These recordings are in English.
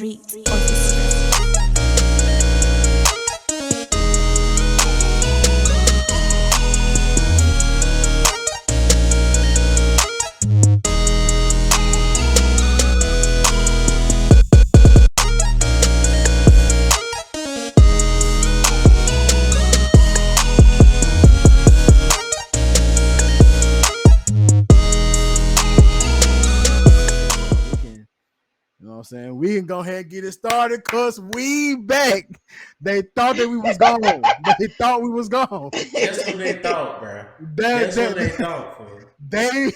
streets, or the streets. Saying we can go ahead and get it started because we back. They thought that we was gone. They thought we was gone. That's what they thought, bro. That's what they thought for. They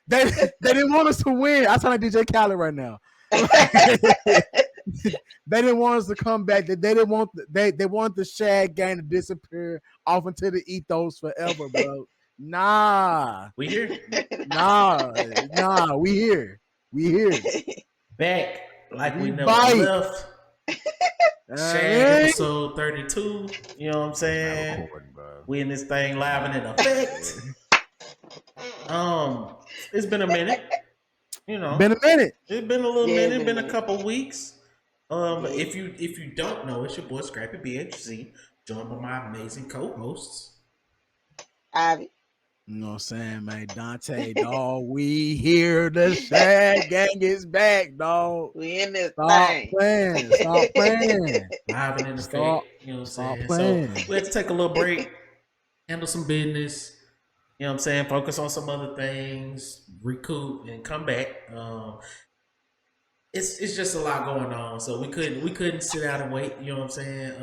didn't want us to win. I sound like DJ Khaled right now. They didn't want us to come back. They didn't want they want the SHAG game to disappear off into the ethos forever, bro. Nah. We here? Nah, we here. We here. Back like we never bite. left. SHAG episode 32. You know what I'm saying? We in this thing live and in effect. It's been a minute. You know, been a minute. It's been a little minute. Been a couple weeks. If you don't know, it's your boy Scrappy BHZ, joined by my amazing co-hosts. Ivy. You know what I'm saying, man? Dante, dog. We here. The SHAG gang is back, dog. We in this Stop thing. playing. Stop playing. Live and in effect. You know what I'm saying? Playing. So we have to take a little break, handle some business. You know what I'm saying? Focus on some other things, recoup, and come back. It's just a lot going on, so we couldn't sit out and wait. You know what I'm saying?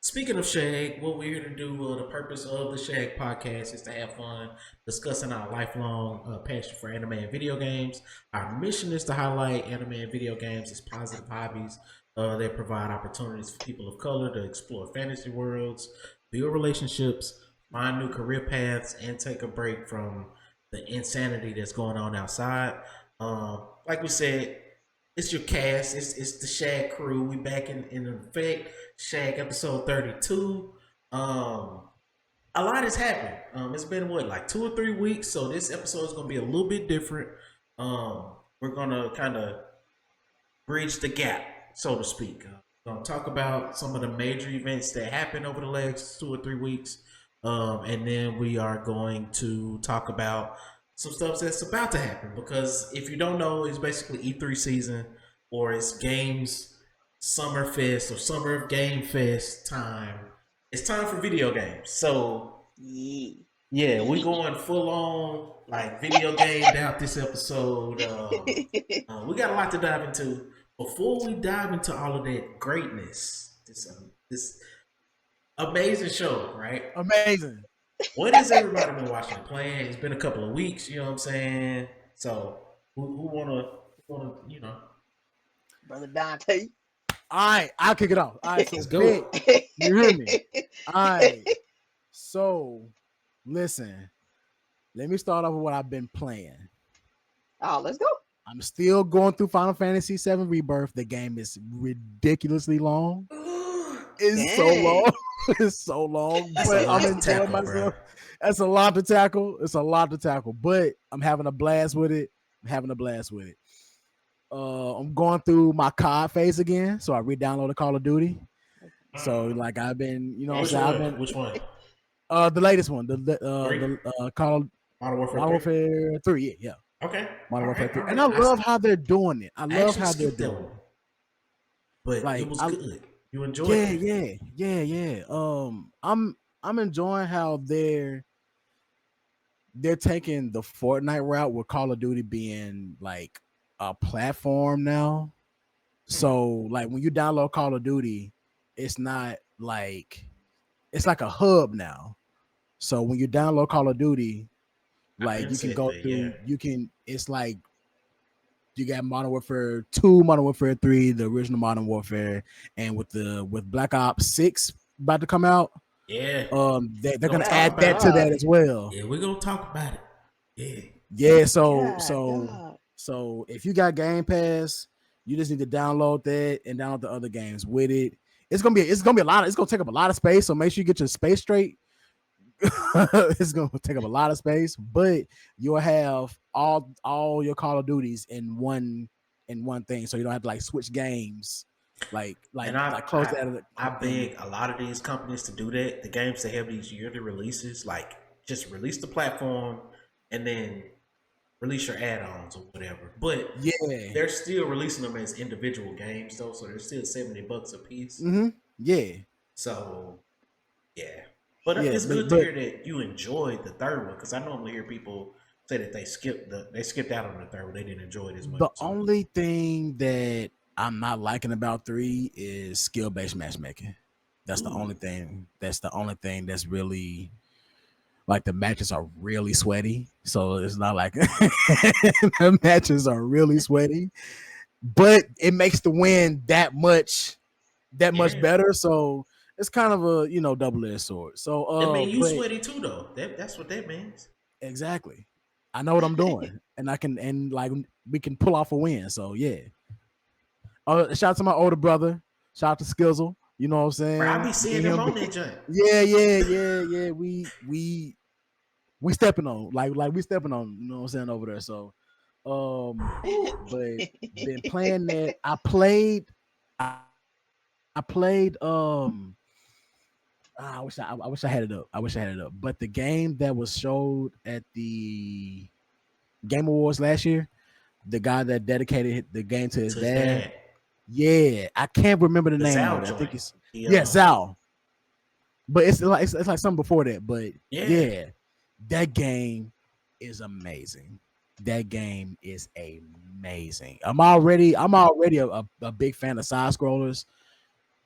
Speaking of SHAG, what we're here to do, the purpose of the SHAG podcast is to have fun discussing our lifelong passion for anime and video games. Our mission is to highlight anime and video games as positive hobbies that provide opportunities for people of color to explore fantasy worlds, build relationships, find new career paths, and take a break from the insanity that's going on outside. Like we said, it's your cast. It's the SHAG crew. We back in effect. SHAG episode 32. A lot has happened. It's been like 2 or 3 weeks, so this episode is gonna be a little bit different. We're gonna kind of bridge the gap, so to speak. We're gonna talk about some of the major events that happened over the last 2 or 3 weeks, and then we are going to talk about some stuff that's about to happen, because if you don't know, it's basically E3 season, or it's games summer fest or summer of game fest time. It's time for video games. So yeah, we going full on like video game out this episode. We got a lot to dive into. Before we dive into all of that greatness, this amazing show, right? Amazing. What has everybody been watching and playing? It's been a couple of weeks, you know what I'm saying? So who wanna Brother Dante. All right, I'll kick it off. All right, so let's go. You hear me? All right. So listen, let me start off with what I've been playing. Oh, let's go. I'm still going through Final Fantasy VII Rebirth. The game is ridiculously long. It's so long. It's so long, but I'm enjoying myself. Bro. That's a lot to tackle. It's a lot to tackle, but I'm having a blast with it. I'm going through my COD phase again, so I re-downloaded Call of Duty. So like I've been, which one? The latest one, the Call of Modern Warfare 3. Yeah. Okay. Modern Warfare 3, and I love how they're doing it. I love how they're doing it. But like, it was good. You enjoyed it? Yeah. I'm enjoying how they're taking the Fortnite route with Call of Duty being like a platform now. So like when you download Call of Duty, it's not like it's like a hub now. So when you download Call of Duty, like you can go through, it's like you got Modern Warfare 2, Modern Warfare 3, the original Modern Warfare, and with Black Ops 6 about to come out. Yeah. They're gonna add that to that as well. Yeah, we're gonna talk about it. Yeah. So if you got Game Pass, you just need to download that and download the other games with it. It's gonna be a lot. It's gonna take up a lot of space. So make sure you get your space straight. It's gonna take up a lot of space, but you'll have all your Call of Duties in one in one thing, so you don't have to like switch games, And close that. I beg a lot of these companies to do that. The games that have these yearly releases, like just release the platform and then release your add-ons or whatever. But Yeah, they're still releasing them as individual games though, so they're still $70 a piece. yeah, So yeah, but yeah, it's good to but hear that you enjoyed the third one because I normally hear people say that they skipped out on the third one. They didn't enjoy it as much. the So. only thing that I'm not liking about 3 is skill based matchmaking. That's the only thing. That's the only thing that's really like the matches are really sweaty. So it's not like the matches are really sweaty, but it makes the win that much better. So it's kind of a double-edged sword. So That mean you but sweaty too though. That's what that means. exactly, I know what I'm doing, and like we can pull off a win. So yeah. Shout out to my older brother. Shout out to Skizzle. You know what I'm Bro, I saying? be seeing them on that joint. Yeah. We stepping on we stepping on. You know what I'm saying over there. So, but been playing that. I played. I wish I had it up. I wish I had it up. But the game that was showed at the Game Awards last year, the guy that dedicated the game to his To his dad. dad. Yeah, I can't remember the The name Zal of it. I think joint. it's The, Zal. But it's like something before that. But Yeah. that game is amazing. That game is amazing. I'm already a big fan of side scrollers,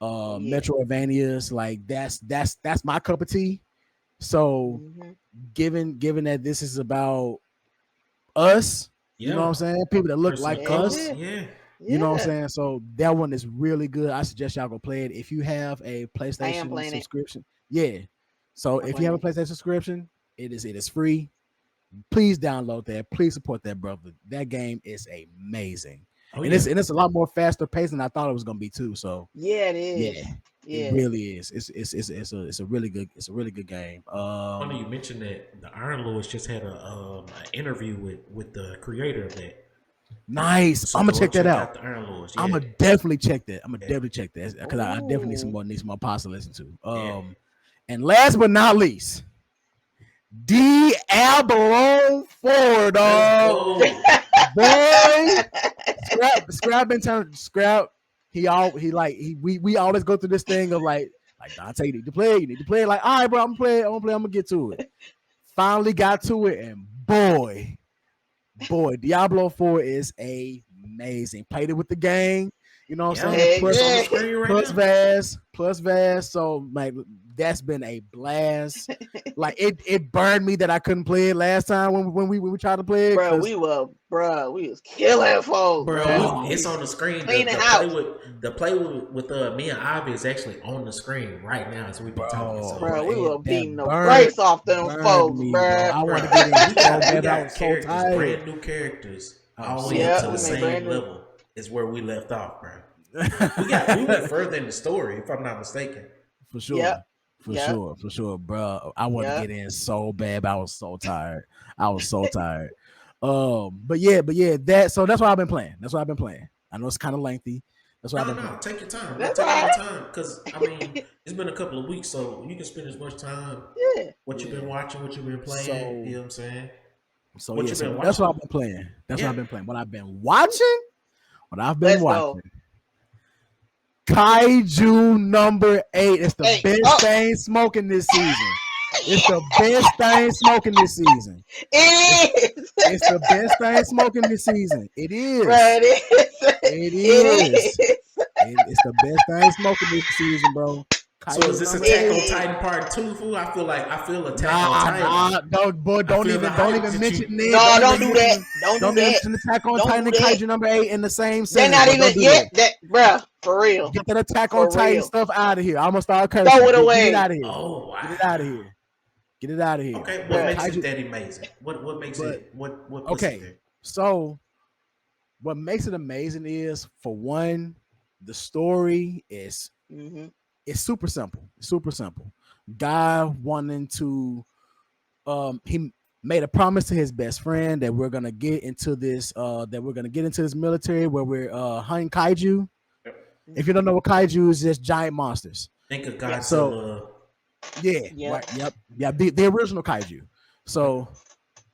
Metroidvanias. Like that's my cup of tea. So given that this is about us, you know what I'm saying? People that look Person of like color. us. Yeah. You know what I'm saying? So that one is really good. I suggest y'all go play it. If you have a PlayStation subscription, yeah. So if you have a PlayStation subscription, it is free. Please download that. Please support that brother. That game is amazing. Oh, and it's a lot more faster paced than I thought it was gonna be too. So yeah, it is. Yeah, it really is. It's a really good game. Funny you mentioned that the Iron Lords just had an interview with the creator of that. Nice. So I'm gonna check that out. The Iron Lords. I'm gonna definitely check that. Because I definitely need some more pods to listen to. And last but not least, Diablo 4, dog. Boy, Scrap. We always go through this thing of like Dante, you need to play. Like, all right, bro, I'm gonna get to it. Finally got to it, and boy, Diablo 4 is amazing. Played it with the gang, you know what I'm saying? Plus Vaz. So like that's been a blast. Like it burned me that I couldn't play it last time when we tried to play it. Bro, we was killing folks. Bro, it's on the screen. The play with me and Ivy is actually on the screen right now as we've been talking. So, bro, we were beating the brakes off them folks, bro. I want to get in. We got characters, brand new characters, all the way up to the same level as where we left off, bro. We went further in the story, if I'm not mistaken. For sure. For sure, bro. I want to get in so bad, but I was so tired. But yeah, that's what I've been playing. I know it's kind of lengthy. That's why I've been playing. Take your time. Take your time, because I mean, it's been a couple of weeks, so you can spend as much time. What you've been watching, what you've been playing. So, you know what I'm saying? So that's what I've been playing. What I've been playing. What I've been watching. Kaiju number 8. It's the best thing smoking this season. It's the best thing smoking this season. It's the best thing smoking this season. It is. It is. It's the best thing smoking this season, bro. So is this Attack on Titan Part 2? Fool? I feel Attack on Titan. Don't even mention it. No, don't do that. Don't mention Attack on Titan and Kaiju number 8 in the same sentence. They're not even yet, bro. For real. Get that Attack on Titan stuff out of here. I'm gonna start cursing. Throw it away. Get it out of here. Oh wow. Get it out of here. Okay, what makes it that amazing? What makes it? What puts it there? So what makes it amazing is, for one, the story is it's super simple. Guy wanting to made a promise to his best friend that we're gonna get into this military where we're hunting kaiju. If you don't know what kaiju is, just giant monsters. Think of Yeah. Godzilla. Yeah, Yep. right. Yep. Yeah, the original kaiju. So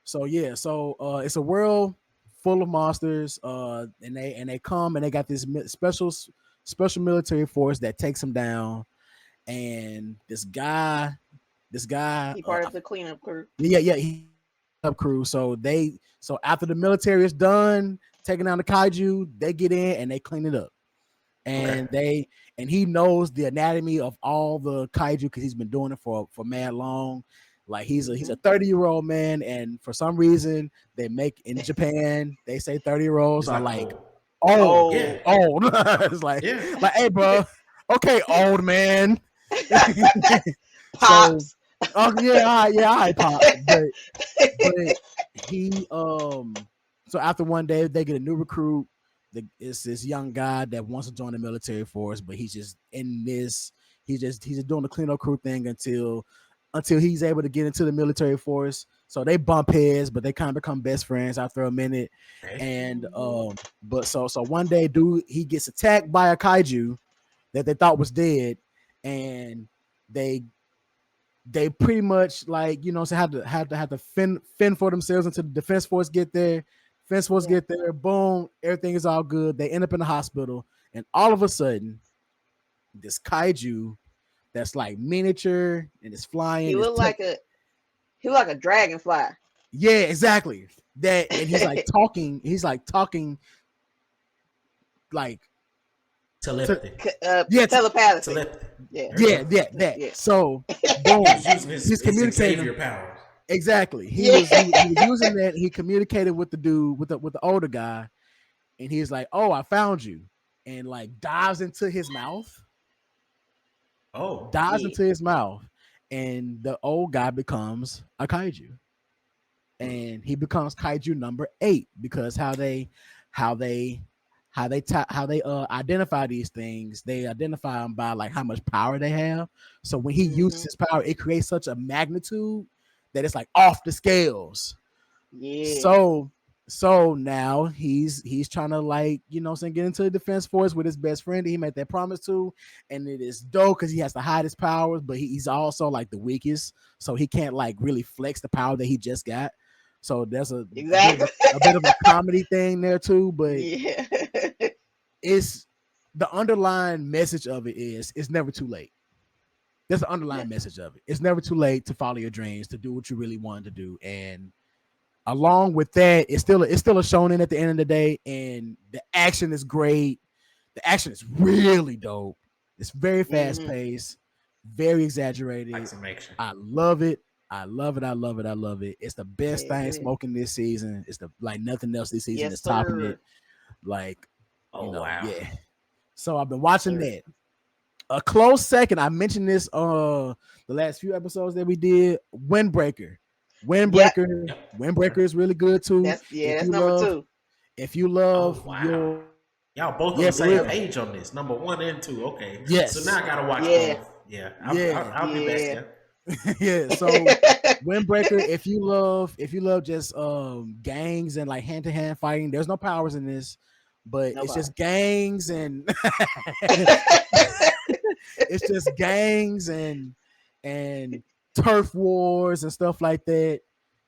it's a world full of monsters. And they come and they got this special military force that takes them down. And this guy, He part of the cleanup crew. he up crew. So after the military is done taking down the kaiju, they get in and they clean it up. And he knows the anatomy of all the kaiju because he's been doing it for mad long. Like he's a 30-year-old man, and for some reason they make in Japan they say 30-year-olds are like old. It's like hey bro, okay, old man. Pops. So, all right, pop. But he so after one day they get a new recruit. It's this young guy that wants to join the military force, but he's just doing the cleanup crew thing until he's able to get into the military force. So they bump heads, but they kind of become best friends after a minute. And but so one day, dude, he gets attacked by a kaiju that they thought was dead, and they pretty much like have to fend for themselves until the defense force get there. Get there, boom, everything is all good. They end up in the hospital, and all of a sudden, this kaiju that's like miniature and it's flying. He looked like a dragonfly. Yeah, exactly. That, and he's like talking. He's like talking, like telepathy. Telepathy. Yeah. So, boom, he's communicating. Your powers. Exactly. He was using that. He communicated with the dude, with the older guy, and he's like, "Oh, I found you," and like dives into his mouth. Into his mouth, and the old guy becomes a kaiju, and he becomes kaiju number 8 because how they identify these things. They identify them by like how much power they have. So when he uses his power, it creates such a magnitude that it's like off the scales. Yeah. So now he's trying to like, get into the defense force with his best friend that he made that promise to, and it is dope because he has to hide his powers, but he's also like the weakest, so he can't like really flex the power that he just got. So there's a bit of a comedy thing there too, but it's the underlying message of it is it's never too late. That's the underlying message of it. It's never too late to follow your dreams, to do what you really wanted to do. And along with that, it's still a shonen at the end of the day, and the action is great. The action is really dope. It's very fast paced, very exaggerated. Like some action. I love it. It's the best thing smoking this season. It's like nothing else this season is topping it. Like, wow. Yeah. So I've been watching that. A close second, I mentioned this the last few episodes that we did. Windbreaker is really good too. That's number 2. If you love y'all both on the same page on this, number 1 and 2. Okay. Yes. So now I gotta watch both. Yeah. I'll be back. Yeah. So Windbreaker, if you love just gangs and like hand-to-hand fighting, there's no powers in this, but it's just gangs and it's just gangs and turf wars and stuff like that,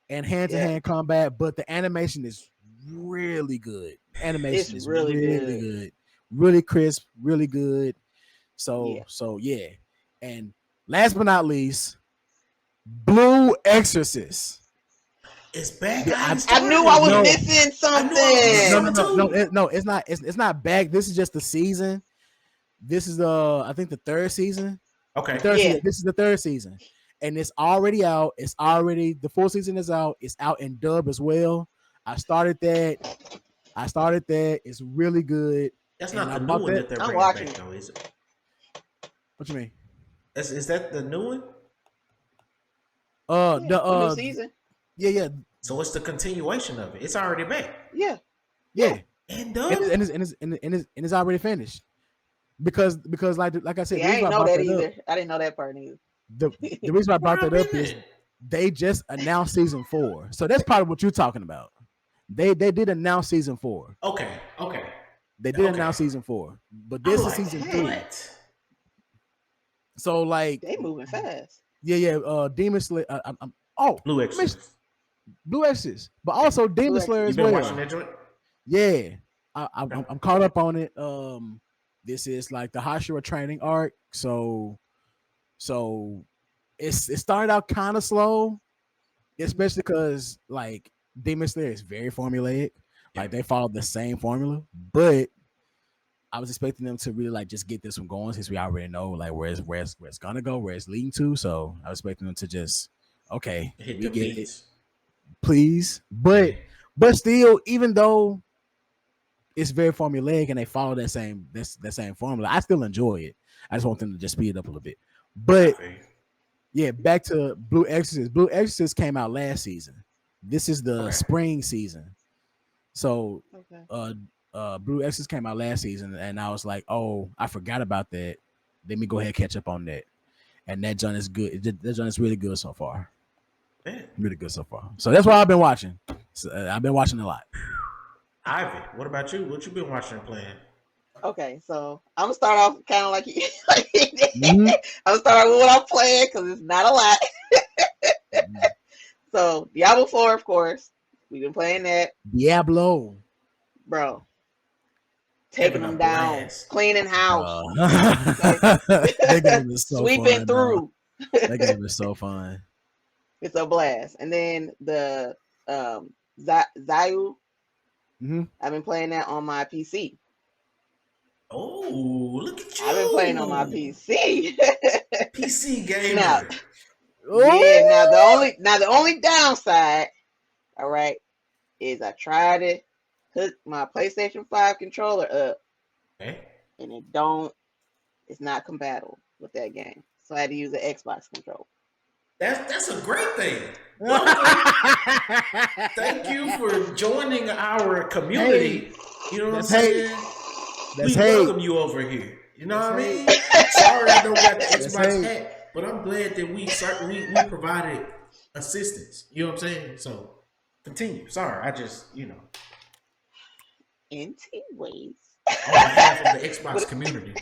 and hand-to-hand combat. But the animation is really good. Animation is really good, really crisp, really good. So yeah. And last but not least, Blue Exorcist. It's back. I knew I was missing something. No, it's not. It's not back. This is just the season. This is I think the 3rd season. Okay. This is the 3rd season, and it's already out. The full season is out. It's out in dub as well. I started that. It's really good. That's not the new one that they're bringing back, though, is it? What you mean? Is that the new one? The new season. Yeah. So it's the continuation of it. It's already back. Yeah. And it's already finished. Because like I said, I didn't know that either. I didn't know that part either. The reason I brought that up is they just announced season 4, so that's probably what you're talking about. They did announce season 4. Okay. They did announce season 4, but this is season 3. What? So like they moving fast. Yeah. Demon Slayer. Blue Exorcist. Blue Exorcist, but also Demon Slayer You as been well. watching that joint? Yeah, I'm caught up on it. This is like the Hashira training arc, so it started out kind of slow, especially because like Demon Slayer is very formulaic. Like they followed the same formula, but I was expecting them to really like just get this one going since we already know like where it's gonna go, where it's leading to. So I was expecting them to just Hit we the get beats. it, please. But still, even though it's very formulaic and they follow that same formula, I still enjoy it. I just want them to just speed it up a little bit. But yeah, back to Blue Exorcist. Blue Exorcist came out last season. This is the spring season. So Blue Exorcist came out last season, and I was like, oh, I forgot about that. Let me go ahead and catch up on that. And that joint is good. That joint is really good so far. Really good so far. So that's what I've been watching. So, I've been watching a lot. Ivy, what about you? What you been watching and playing? Okay, so I'm gonna start off kind of like you. I'm gonna start off with what I'm playing because it's not a lot. So Diablo 4, of course, we've been playing that. Diablo, bro, taking them down, cleaning house, that game is so sweeping fun, through. That game is so fun. It's a blast. And then the Zayu. I've been playing that on my PC. Oh, look at you! I've been playing on my PC. PC gamer. Now the only downside, all right, is I tried to hook my PlayStation 5 controller up, and it's not compatible with that game. So I had to use an Xbox controller. That's a great thing. Thank you for joining our community. You know what I'm saying? We welcome you over here. You know what I mean? Sorry I don't got the Xbox hat, but I'm glad that we provided assistance. You know what I'm saying? So continue. Sorry, I just, Anyways. On behalf of the Xbox community.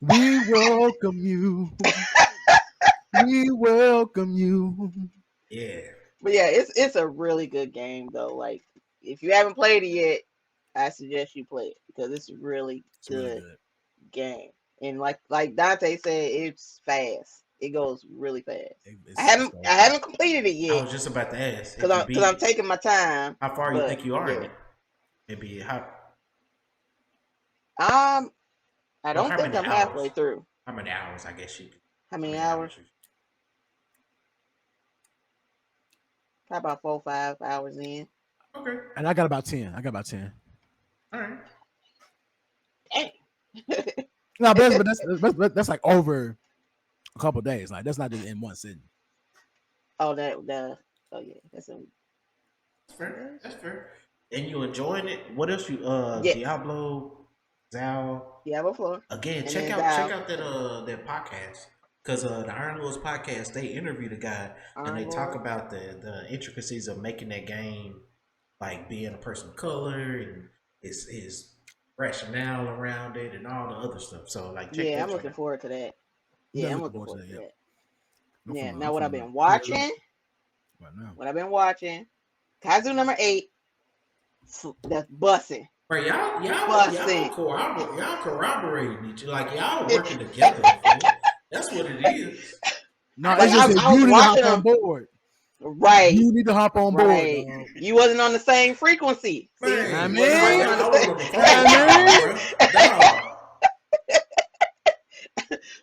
We welcome you. We welcome you. Yeah. But yeah, it's a really good game though. Like if you haven't played it yet, I suggest you play it because it's a really good game. And like Dante said, it's fast. It goes really fast. I haven't completed it yet. I was just about to ask because I'm taking my time. How far you think you are in it? Maybe how? I don't think I'm halfway through. How many hours? I guess you. How many hours? Probably about 4 or 5 hours in. Okay. And I got about 10. All right. Dang. No, but that's like over a couple of days. Like that's not just in one sitting. Oh, yeah, that's fair. That's fair. And you enjoying it? What else you Diablo, Diablo 4. Again, check out that podcast. Because the Iron Lords podcast, they interviewed a guy and they talk about the intricacies of making that game, like being a person of color and his rationale around it and all the other stuff. So like, I'm looking forward to that. Yeah, I'm looking forward to that. Yeah. Now what I've been watching? What I've been watching? Kaiju number 8. That's bussing. Right, y'all corroborating each other. Like y'all working together. That's what it is. No, it's just that you need to hop on board. Right. You need to hop on board. Right. You wasn't on the same frequency. Man,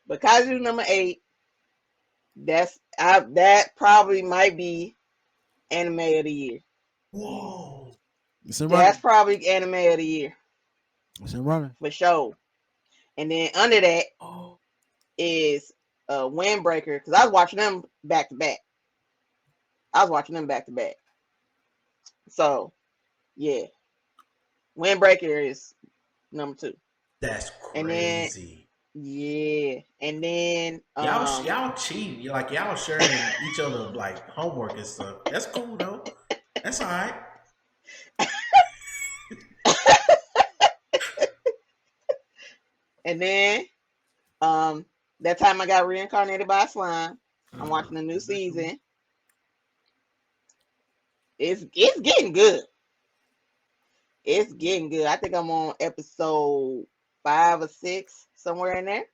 But Kaiju number 8, that probably might be anime of the year. Whoa. That's probably anime of the year. It's running. For sure. And then under that is Windbreaker, because I was watching them back to back. So, yeah. Windbreaker is number 2. That's crazy. And then Yeah, and then Y'all cheat. Like y'all sharing each other like homework and stuff. That's cool though. That's all right. and then that time I got reincarnated by a slime. I'm watching the new season. It's getting good. It's getting good. I think I'm on episode 5 or 6, somewhere in there.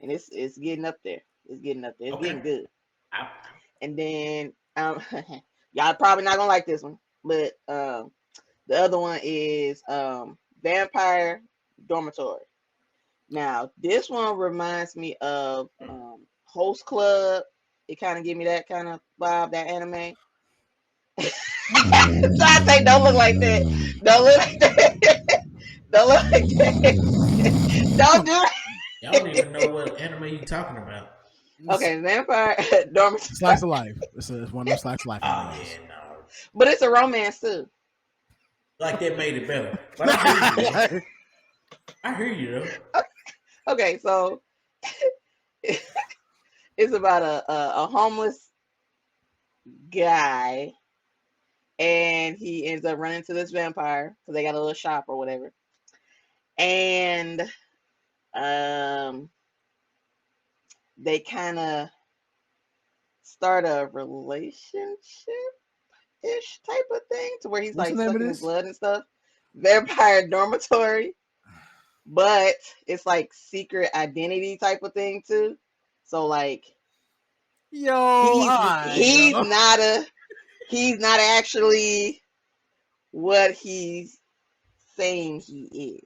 And it's getting up there. It's getting up there. It's getting good. And then y'all probably not gonna like this one, but the other one is Vampire Dormitory. Now this one reminds me of Host Club. It kind of give me that kind of vibe, that anime. Dante, don't look like that. Don't look like that. Don't look like that. Don't do it. Y'all don't even know what anime you talking about. Okay, Vampire Dormitory. Slice of life. It's one of those slice of life. Oh yeah, no. But it's a romance too. Like that made it better. But I hear you. I hear you though. Okay, so it's about a homeless guy, and he ends up running into this vampire because they got a little shop or whatever, and they kind of start a relationship ish type of thing to where he's like sucking his blood and stuff. Vampire Dormitory, but it's like secret identity type of thing too. So like, he's not actually what he's saying he is.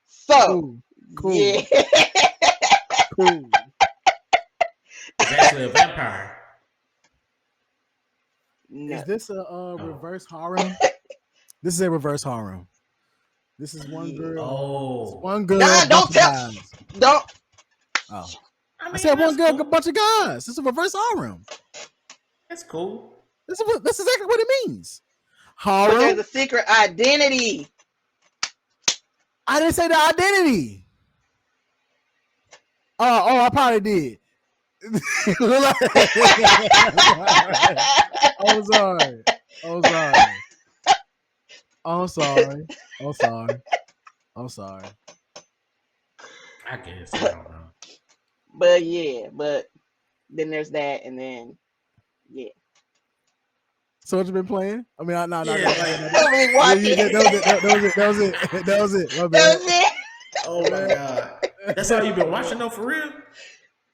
So cool. Yeah. Cool. It's actually a vampire. No. Is this a reverse harem? This is a reverse harem. This is one girl. Oh, one girl. Nah, don't tell. Guys. Don't. Oh, I said one girl, a bunch of guys. This is a reverse harem. That's cool. This is exactly what it means. But Harem. there's a secret identity. I didn't say the identity. Oh, I probably did. I'm sorry. I guess. I don't know. But yeah, but then there's that, and then yeah. So what you been playing? I mean, no. That was it. My bad. That was it. Oh my god, that's all you've been watching though, for real?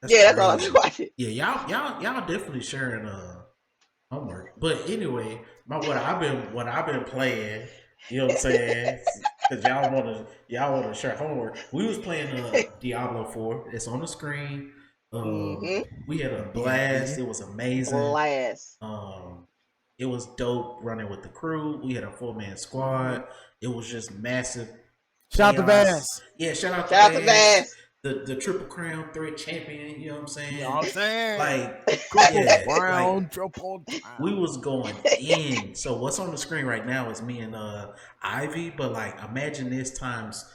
That's all I've been watching. Yeah, y'all definitely sharing homework. But anyway, what I've been playing, you know what I'm saying? Because y'all wanna share homework. We was playing Diablo 4. It's on the screen. We had a blast. It was amazing. It was dope running with the crew. We had a 4-man squad. It was just massive. Shout out to Bass. Yeah, shout out to Bass. The Triple Crown Threat Champion, you know what I'm saying? You know what I'm saying? Like, Brown, Triple Crown. We was going in. So what's on the screen right now is me and Ivy, but like imagine this times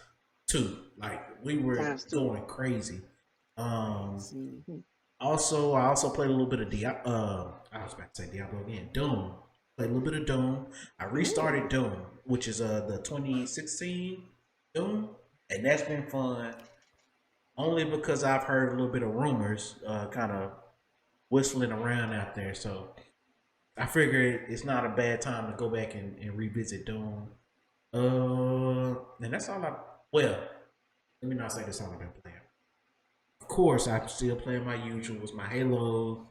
2. Like we were going crazy. Also, I also played a little bit of I was about to say Diablo again. Doom. Played a little bit of Doom. I restarted Doom, which is the 2016 Doom, and that's been fun. Only because I've heard a little bit of rumors, kind of whistling around out there. So I figured it's not a bad time to go back and revisit Doom. And that's all well, let me not say that's all I've been playing. Of course, I'm still playing my usuals, my Halo,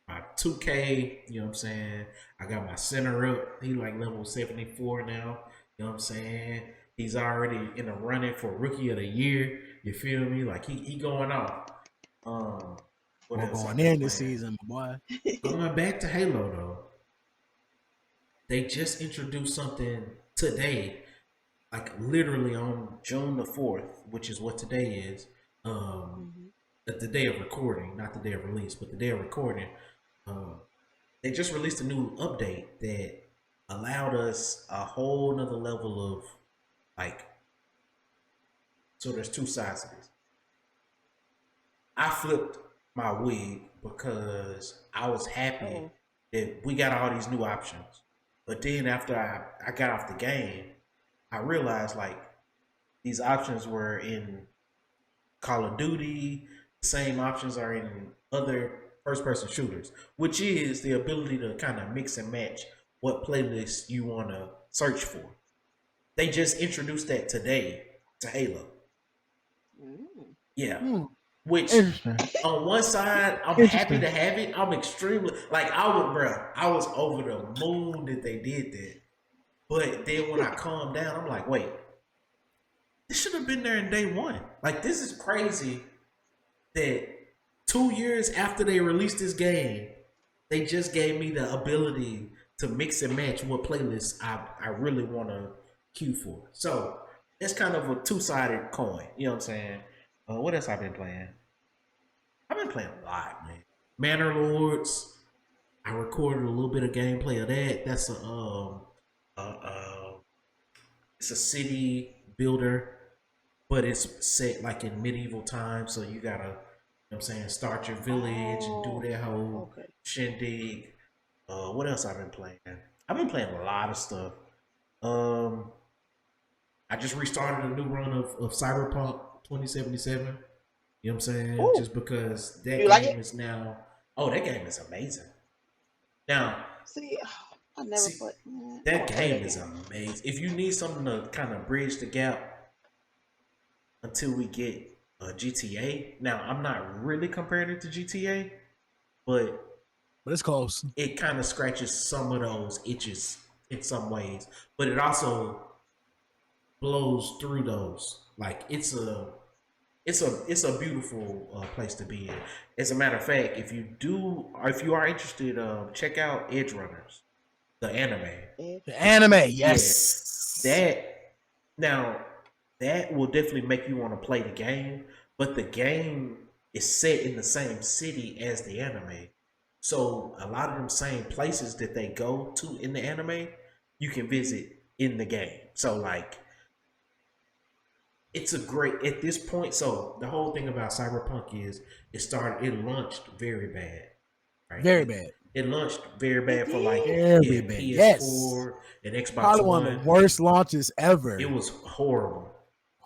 my 2K, you know what I'm saying? I got my center up. He like level 74 now, you know what I'm saying? He's already in the running for Rookie of the Year. You feel me? Like he going off. We're going in this season, boy. Going back to Halo though, they just introduced something today, like literally on June the 4th, which is what today is. The day of recording, not the day of release, but the day of recording. They just released a new update that allowed us a whole nother level of like. So there's two sides to this. I flipped my wig because I was happy that we got all these new options. But then after I got off the game, I realized like these options were in Call of Duty, same options are in other first person shooters, which is the ability to kind of mix and match what playlist you want to search for. They just introduced that today to Halo. Yeah. Which on one side, I'm happy to have it. I'm extremely like I was over the moon that they did that. But then when I calmed down, I'm like, wait, this should have been there in day one. Like this is crazy that 2 years after they released this game, they just gave me the ability to mix and match what playlists I really want to queue for. So it's kind of a two-sided coin. You know what I'm saying? What else I've been playing? I've been playing a lot, man. Manor Lords. I recorded a little bit of gameplay of that. That's it's a city builder, but it's set like in medieval times. So you gotta, you know what I'm saying, start your village and do that whole shindig. What else I've been playing? I've been playing a lot of stuff. I just restarted a new run of Cyberpunk 2077. You know what I'm saying? Ooh. Just because that You game like it? is now. Oh, that game is amazing. Now, I never put that game is amazing. If you need something to kind of bridge the gap until we get GTA. Now, I'm not really comparing it to GTA, but it's close. It kind of scratches some of those itches in some ways, but it also blows through those. Like it's a beautiful place to be in. As a matter of fact, if you are interested, check out Edge Runners, the anime. The anime, yes. Yeah. That will definitely make you want to play the game, but the game is set in the same city as the anime. So a lot of them same places that they go to in the anime, you can visit in the game. So like, it's a great at this point. So the whole thing about Cyberpunk is it launched very bad, right? Very bad. It launched very bad for like PS4 and Xbox Probably one of the worst launches ever. It was horrible.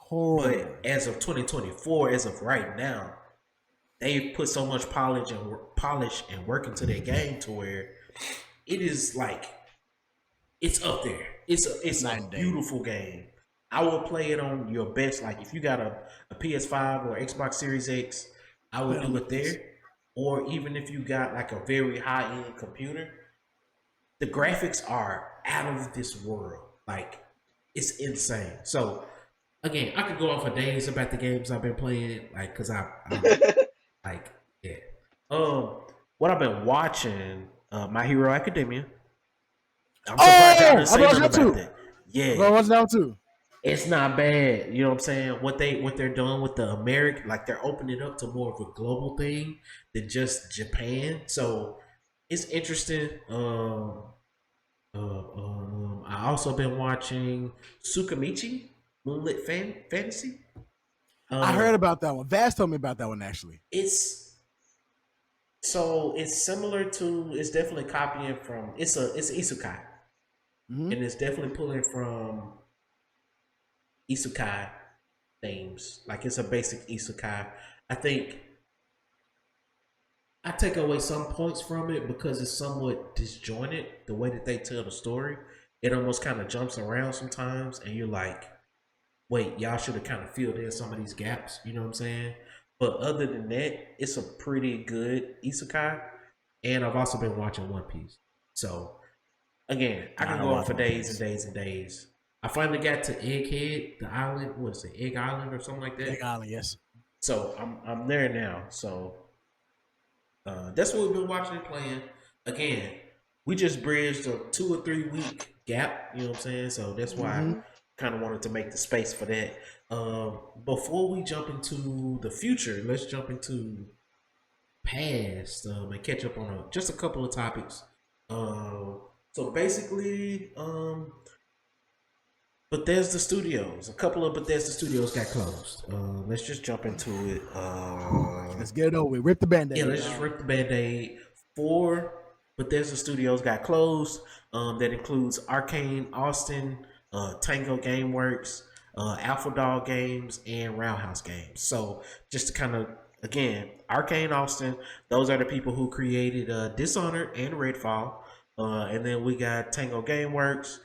But as of 2024, as of right now, they've put so much polish and work into their game to where it is like it's up there. It's a beautiful game. I will play it on your best. Like if you got a PS5 or Xbox Series X, I would do it there. Or even if you got like a very high end computer, the graphics are out of this world. Like it's insane. So again, I could go on for days about the games I've been playing, like because I'm like yeah. What I've been watching, My Hero Academia. I'm surprised y'all didn't say nothing about that. Yeah, bro, what's down too? It's not bad. You know what I'm saying? What they're doing with the American, like they're opening it up to more of a global thing than just Japan. So it's interesting. I also been watching Tsukamichi, Moonlit Fantasy. I heard about that one. Vaz told me about that one actually. It's similar to. It's definitely copying from. It's isekai, and it's definitely pulling from isekai themes. Like it's a basic isekai. I think I take away some points from it because it's somewhat disjointed the way that they tell the story. It almost kind of jumps around sometimes, and you're like, wait, y'all should have kind of filled in some of these gaps. You know what I'm saying? But other than that, it's a pretty good isekai. And I've also been watching One Piece. So again, I can go on for days and days and days. I finally got to Egghead, the island. What is it, Egg Island or something like that? Egg Island, yes. So I'm there now. So that's what we've been watching and playing. Again, we just bridged a 2 or 3 week gap. You know what I'm saying? So that's why I kind of wanted to make the space for that. Before we jump into the future, let's jump into past and catch up on just a couple of topics. So basically, Bethesda Studios, a couple of Bethesda Studios got closed. Let's just jump into it. Let's get it over with. Rip the Yeah, band-aid, let's just dog. rip the band-aid. 4 Bethesda Studios got closed. That includes Arcane Austin, Tango Gameworks, Alpha Dog Games, and Roundhouse Games. So just to kind of, again, Arcane Austin, those are the people who created Dishonored and Redfall. And then we got Tango Gameworks.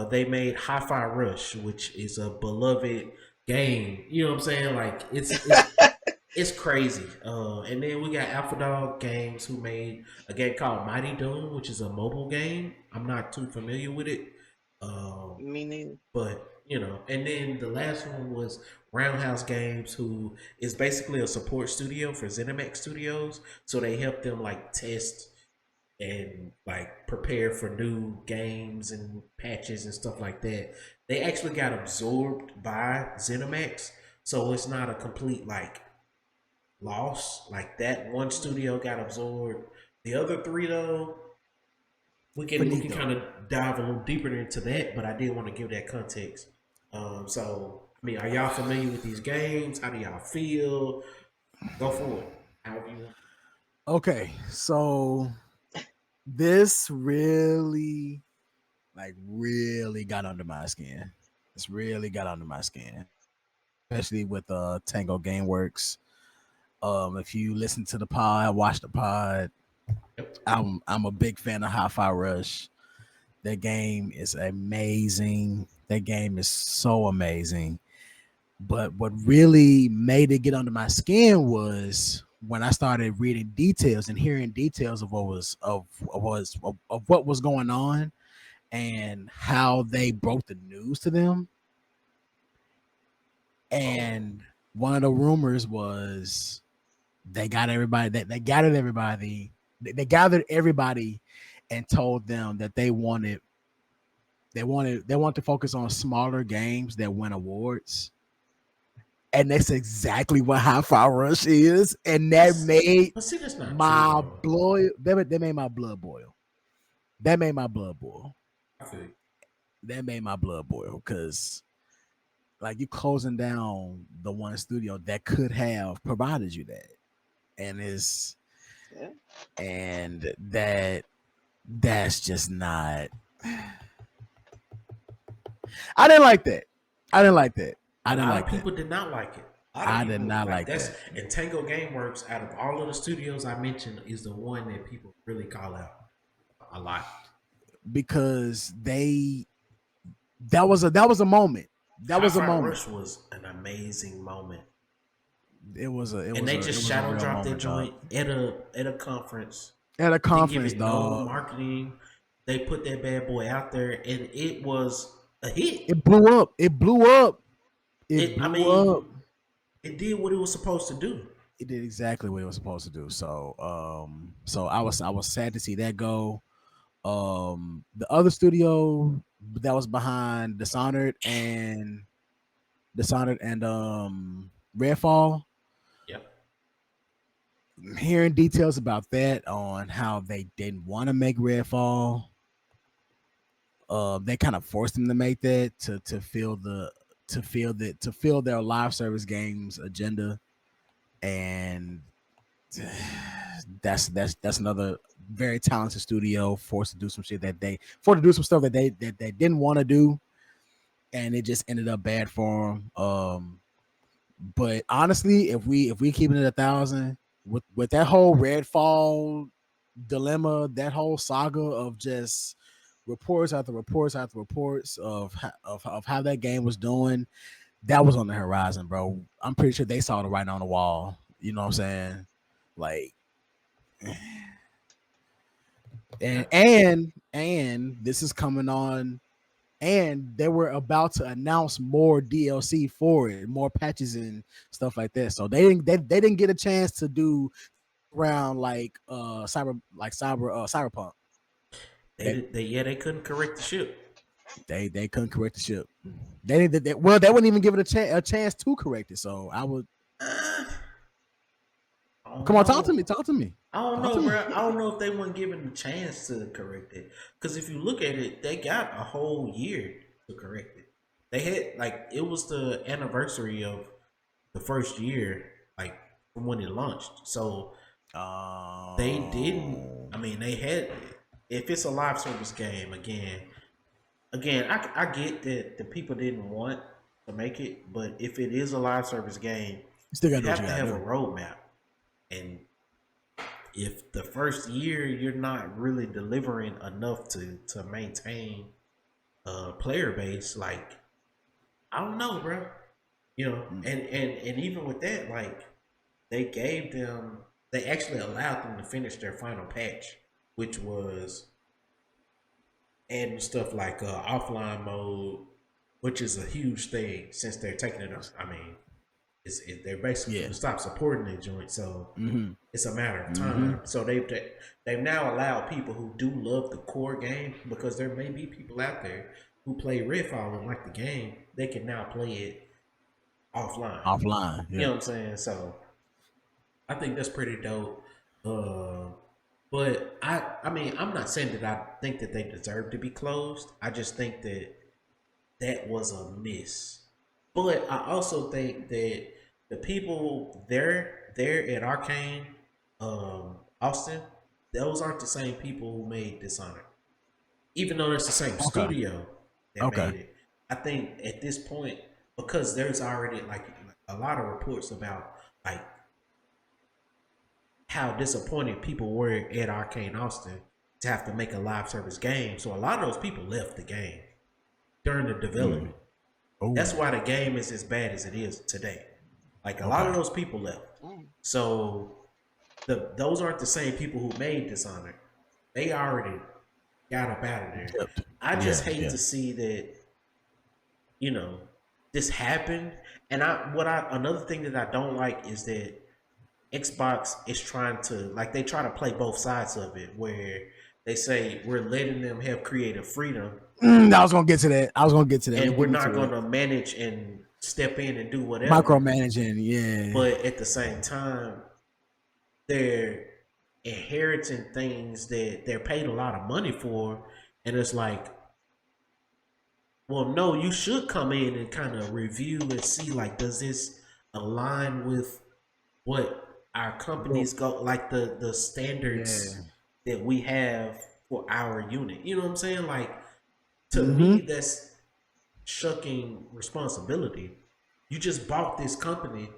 They made Hi-Fi Rush, which is a beloved game. You know what I'm saying? Like it's crazy. And then we got Alpha Dog Games who made a game called Mighty Doom, which is a mobile game. I'm not too familiar with it. Me neither. But you know, and then the last one was Roundhouse Games, who is basically a support studio for ZeniMax Studios. So they help them like test and like prepare for new games and patches and stuff like that. They actually got absorbed by ZeniMax, so it's not a complete like loss. Like that one studio got absorbed. The other three though, we can kind of dive a little deeper into that, but I did want to give that context. So I mean, are y'all familiar with these games? How do y'all feel? Go for it. However you want. Okay, so this really, really got under my skin. This really got under my skin, especially with Tango Gameworks. If you listen to the pod, watch the pod, Yep. I'm a big fan of Hi-Fi Rush. That game is amazing. That game is so amazing. But what really made it get under my skin was when I started reading details and hearing details of what was going on and how they broke the news to them. And one of the rumors was they got everybody that they gathered everybody and told them that they wanted to focus on smaller games that win awards. And that's exactly what Hi-Fi Rush is. And that made But see, that's not my true. blood. That made my blood boil. That made my blood boil. I feel you. That made my blood boil because, like, you closing down the one studio that could have provided you that, and is Yeah. and that's just not. I didn't like that. I didn't like that. I A didn't lot like of that. people did not like it. A lot of I did people not like that's that. and Tango Gameworks. Out of all of the studios I mentioned, is the one that people really call out a lot. Because that was a moment. That was a Hi-Fi moment. Rush was an amazing moment, It was a and they just a shadow real dropped that moment, dog. joint at a conference. At a Didn't give conference, it no dog. marketing. They put that bad boy out there, and it was a hit. It blew up. It blew up. It I blew mean, up. it did what it was supposed to do. It did exactly what it was supposed to do. So I was sad to see that go. The other studio that was behind Dishonored and Redfall, Yep. hearing details about that on how they didn't want to make Redfall. They kind of forced them to make that to fill their live service games agenda, and that's another very talented studio forced to do some shit forced to do some stuff that they didn't want to do, and it just ended up bad for them. But honestly, if we keeping it 1,000 with that whole Redfall dilemma, that whole saga of just reports after reports after reports of how that game was doing, that was on the horizon, bro. I'm pretty sure they saw the writing on the wall. You know what I'm saying? Like, and this is coming on, and they were about to announce more DLC for it, more patches and stuff like that. So they didn't get a chance to do around cyberpunk. They couldn't correct the ship. They couldn't correct the ship. They wouldn't even give it a chance to correct it. So I would. I don't Come on, know. talk to me. Talk to me. I don't Talk know, to me. bro. I don't know if they weren't given the chance to correct it. Because if you look at it, they got a whole year to correct it. They had like it was the anniversary of the first year, like from when it launched. So they didn't. I mean, they had. If it's a live service game, again, I get that the people didn't want to make it, but if it is a live service game, You still gotta you do what have you to gotta have a do. roadmap. And if the first year you're not really delivering enough to maintain a player base, like I don't know, bro. You know, and even with that, like they actually allowed them to finish their final patch, which was adding stuff like offline mode, which is a huge thing since they're taking it. I mean, they're basically Yeah. going to stop supporting that joint, so Mm-hmm. it's a matter of Mm-hmm. time. So they've now allowed people who do love the core game, because there may be people out there who play Redfall and like the game, they can now play it offline. Offline. You Yeah. know what I'm saying? So I think that's pretty dope. Uh, but I mean, I'm not saying that I think that they deserve to be closed. I just think that that was a miss. But I also think that the people there at Arcane, Austin, those aren't the same people who made Dishonored. Even though it's the same Okay. studio that Okay. made it, I think at this point, because there's already like a lot of reports about like how disappointed people were at Arcane Austin to have to make a live service game. So a lot of those people left the game during the development. That's why the game is as bad as it is today. Like a lot of those people left. So those aren't the same people who made Dishonored. They already got up out of there. I just hate to see that, you know, this happened. And another thing that I don't like is that Xbox is trying to, like, they try to play both sides of it, where they say we're letting them have creative freedom. I was gonna get to that. And we're not going to manage and step in and do whatever. Micromanaging, yeah. But at the same time, they're inheriting things that they're paid a lot of money for, and it's like, well, no, you should come in and kind of review and see, like, does this align with what our companies go, like the standards that we have for our unit. You know what I'm saying? Like, to me, that's shucking responsibility. You just bought this company.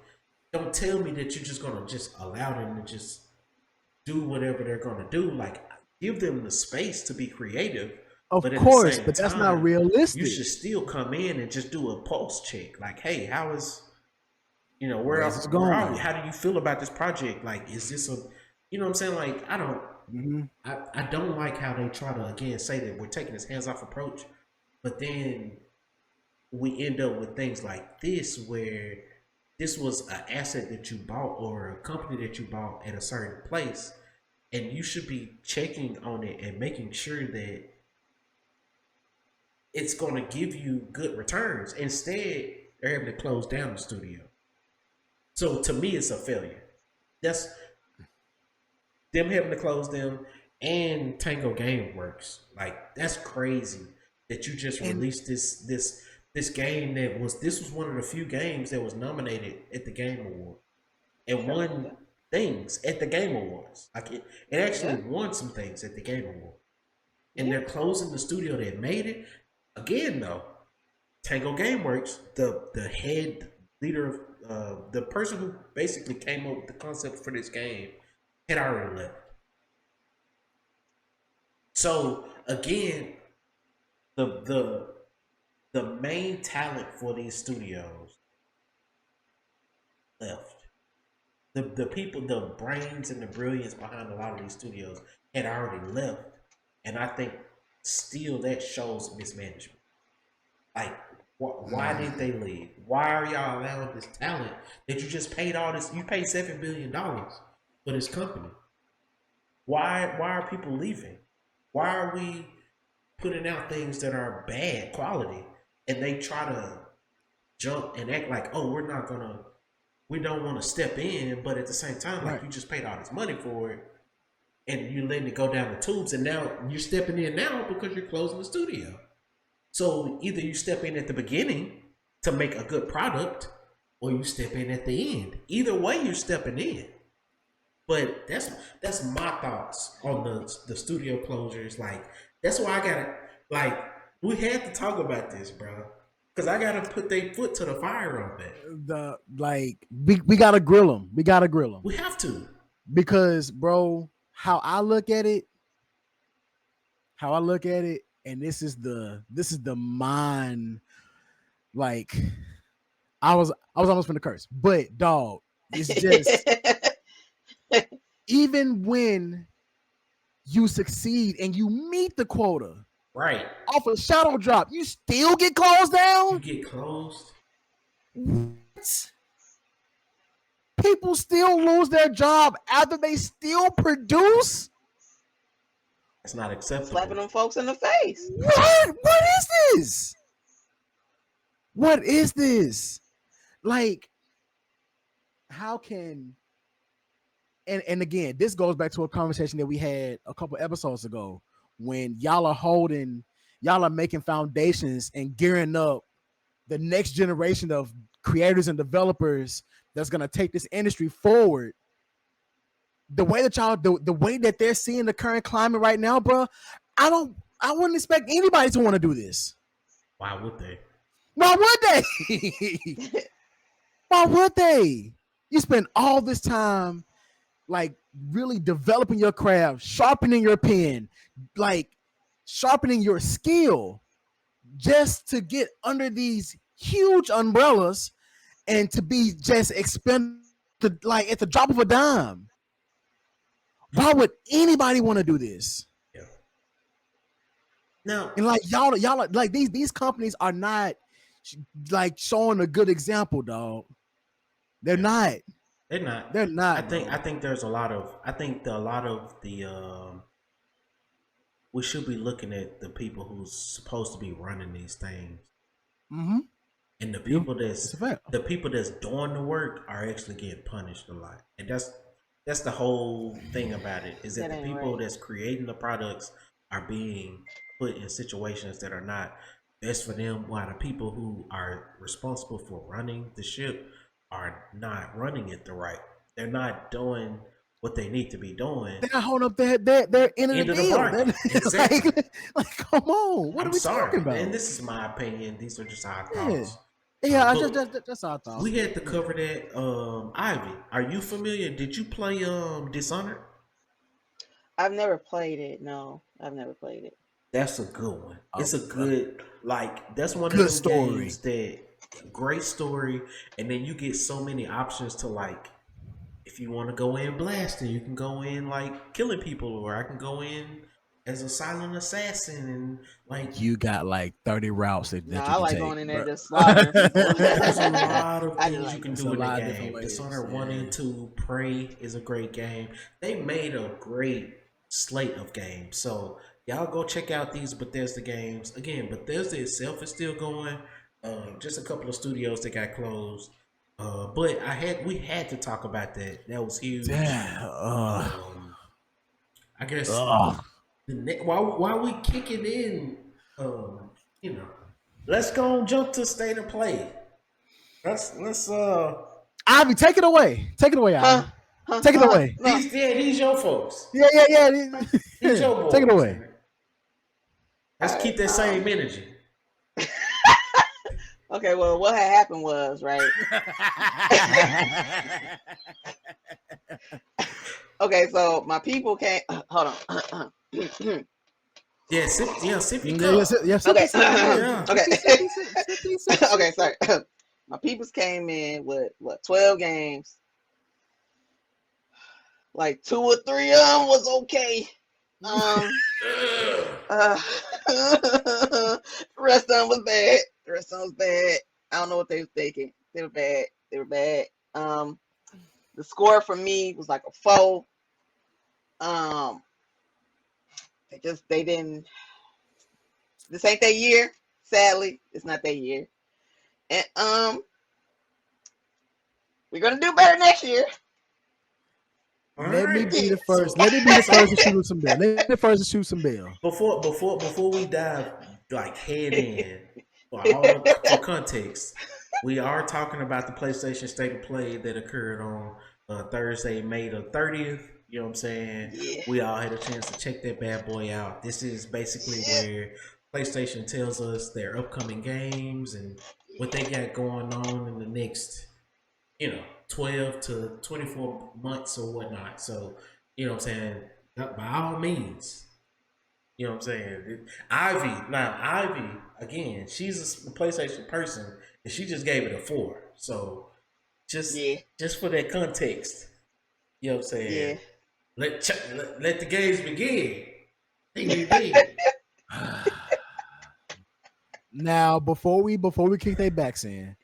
Don't tell me that you're just gonna just allow them to just do whatever they're gonna do. Like, give them the space to be creative. Of but course, but that's not realistic. You should still come in and just do a pulse check. Like, hey, how is, you know, where else going? How do you feel about this project? Like, is this a, you know what I'm saying? Like, I don't, I don't like how they try to again say that we're taking this hands-off approach, but then we end up with things like this, where this was an asset that you bought or a company that you bought at a certain place, and you should be checking on it and making sure that it's going to give you good returns. Instead, they're able to close down the studio. So to me, it's a failure. That's them having to close them, and Tango Gameworks. Like, that's crazy that you just released this game that was one of the few games that was nominated at the Game Award and won things at the Game Awards. Like, it actually won some things at the Game Award. And they're closing the studio that made it. Again, though, Tango Gameworks, the head leader of the person who basically came up with the concept for this game, had already left. So again, the main talent for these studios left. The people, the brains and the brilliance behind a lot of these studios had already left. And I think still that shows mismanagement. Like, why did they leave? Why are y'all allowing this talent that you just paid all this? You paid $7 billion for this company. Why are people leaving? Why are we putting out things that are bad quality, and they try to jump and act like, oh, we're not gonna we don't want to step in, but at the same time, like you just paid all this money for it, and you're letting it go down the tubes, and now you're stepping in now because you're closing the studio. So either you step in at the beginning to make a good product, or you step in at the end. Either way, you're stepping in. But that's my thoughts on the studio closures. Like that's why I gotta like we had to talk about this, bro. Cause I gotta put their foot to the fire on that. We gotta grill them. We gotta grill them. We have to. Because, bro, how I look at it, and this is the mind. Like, I was almost gonna curse, but dog, it's just even when you succeed and you meet the quota, right, off a shadow drop, you still get closed down. You get closed. What? People still lose their job after they still produce. That's not acceptable. Slapping them folks in the face. What is this? What is this? Like, how can and again, this goes back to a conversation that we had a couple episodes ago when y'all are making foundations and gearing up the next generation of creators and developers that's gonna take this industry forward. The way that the way that they're seeing the current climate right now, bro, I wouldn't expect anybody to want to do this. Why would they? Why would they? Why would they? You spend all this time like really developing your craft, sharpening your pen, like sharpening your skill just to get under these huge umbrellas and to be just expended like at the drop of a dime. Why would anybody want to do this? Yeah. No. And like y'all like these companies are not like showing a good example, dog. They're not. They're not. They're not. I think there's a lot of we should be looking at the people who's supposed to be running these things. Mm-hmm. And the people that's doing the work are actually getting punished a lot. And that's the whole thing about it, is that the people that's creating the products are being put in situations that are not best for them, while the people who are responsible for running the ship are not running it right. They're not doing what they need to be doing. They're not holding up their end of the deal. Exactly. like, come on. What are we talking about? And this is my opinion. These are just our thoughts. Yeah, that's our thoughts. We had to cover that. Ivy, are you familiar? Did you play Dishonored? I've never played it. No, I've never played it. That's a good one. It's a good, like, that's one of those games that great story, and then you get so many options to, like, if you want to go in blasting, you can go in like killing people, or I can go in as a silent assassin, and like you got like 30 routes that you can I like take, going in there just slaughtering people. There's a lot of things you can do in the game. Dishonored 1 and 2, Prey is a great game. They made a great slate of games, so y'all go check out these Bethesda games. Again, Bethesda itself is still going. Just a couple of studios that got closed. But we had to talk about that. That was huge. I guess while we kicking in, let's go and jump to State of Play. Let's Ivy, take it away. Take it away, Ivy. Take it away. These your folks. Yeah. These your boys. Take it away. Let's keep that same energy. Okay, well, what had happened was, right? Okay, so my people came. Hold on. Sip your cup. Okay. Okay, sorry. My peoples came in with 12 games. Like 2 or 3 of them was okay. Rest of them was bad. I don't know what they were thinking. They were bad. The score for me was like a 4. They didn't. This ain't their year. Sadly, it's not their year. And We're gonna do better next year. Let me be the first. Let me be the first to shoot some bail. Let me be the first to shoot some bail. Before we dive like head in, for context, we are talking about the PlayStation State of Play that occurred on Thursday, May the 30th. You know what I'm saying? Yeah. We all had a chance to check that bad boy out. This is basically where PlayStation tells us their upcoming games and what they got going on in the next, 12 to 24 months or whatnot. So, you know what I'm saying? By all means, you know what I'm saying? Ivy, again, she's a PlayStation person and she just gave it a 4. So, just for that context, you know what I'm saying? Yeah. Let the games begin. Now, before we kick their backs in,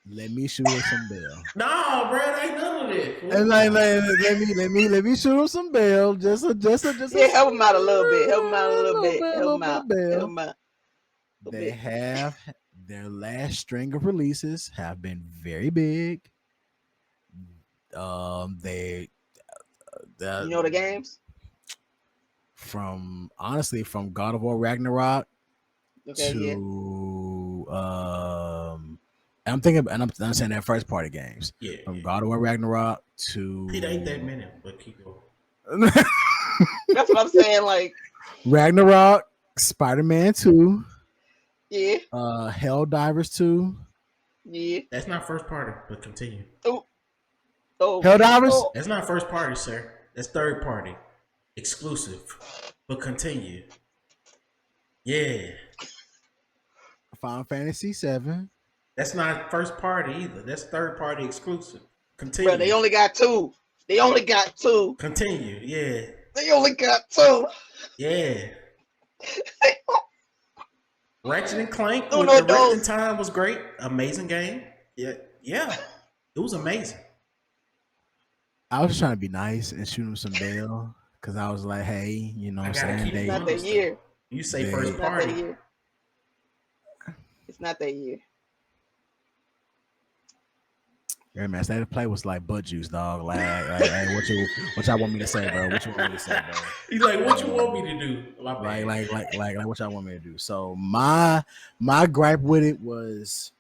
let me shoot her some bail. No, bro, ain't none of it. And let me shoot him some bail. Just help him out a little bit. Help him out a little bit. Help him out. They have their last string of releases have been very big. They you know the games from God of War Ragnarok to I'm saying that first party games. Yeah. From God of War Ragnarok to it ain't that many, but keep going. That's what I'm saying. Like Ragnarok, Spider-Man 2. Yeah. Helldivers 2. Yeah. That's not first party, but continue. Oh. Helldivers? Oh. That's not first party, sir. That's third party. Exclusive. But continue. Yeah. Final Fantasy 7. That's not first party either. That's third party exclusive. Continue. Bro, they only got 2. Continue. Yeah. They only got 2. Yeah. Ratchet and Clank with the Wrecking Time was great. Amazing game. Yeah. It was amazing. I was just trying to be nice and shoot him some bail because I was like, hey, you know what I'm saying? It's not that year. You say first party. It's not that year. Yeah, man, State of Play was like butt juice, dog. Like what y'all want me to say, bro? What you want me to say, bro? He's like, what you want me to do? Like what y'all want me to do? So my gripe with it was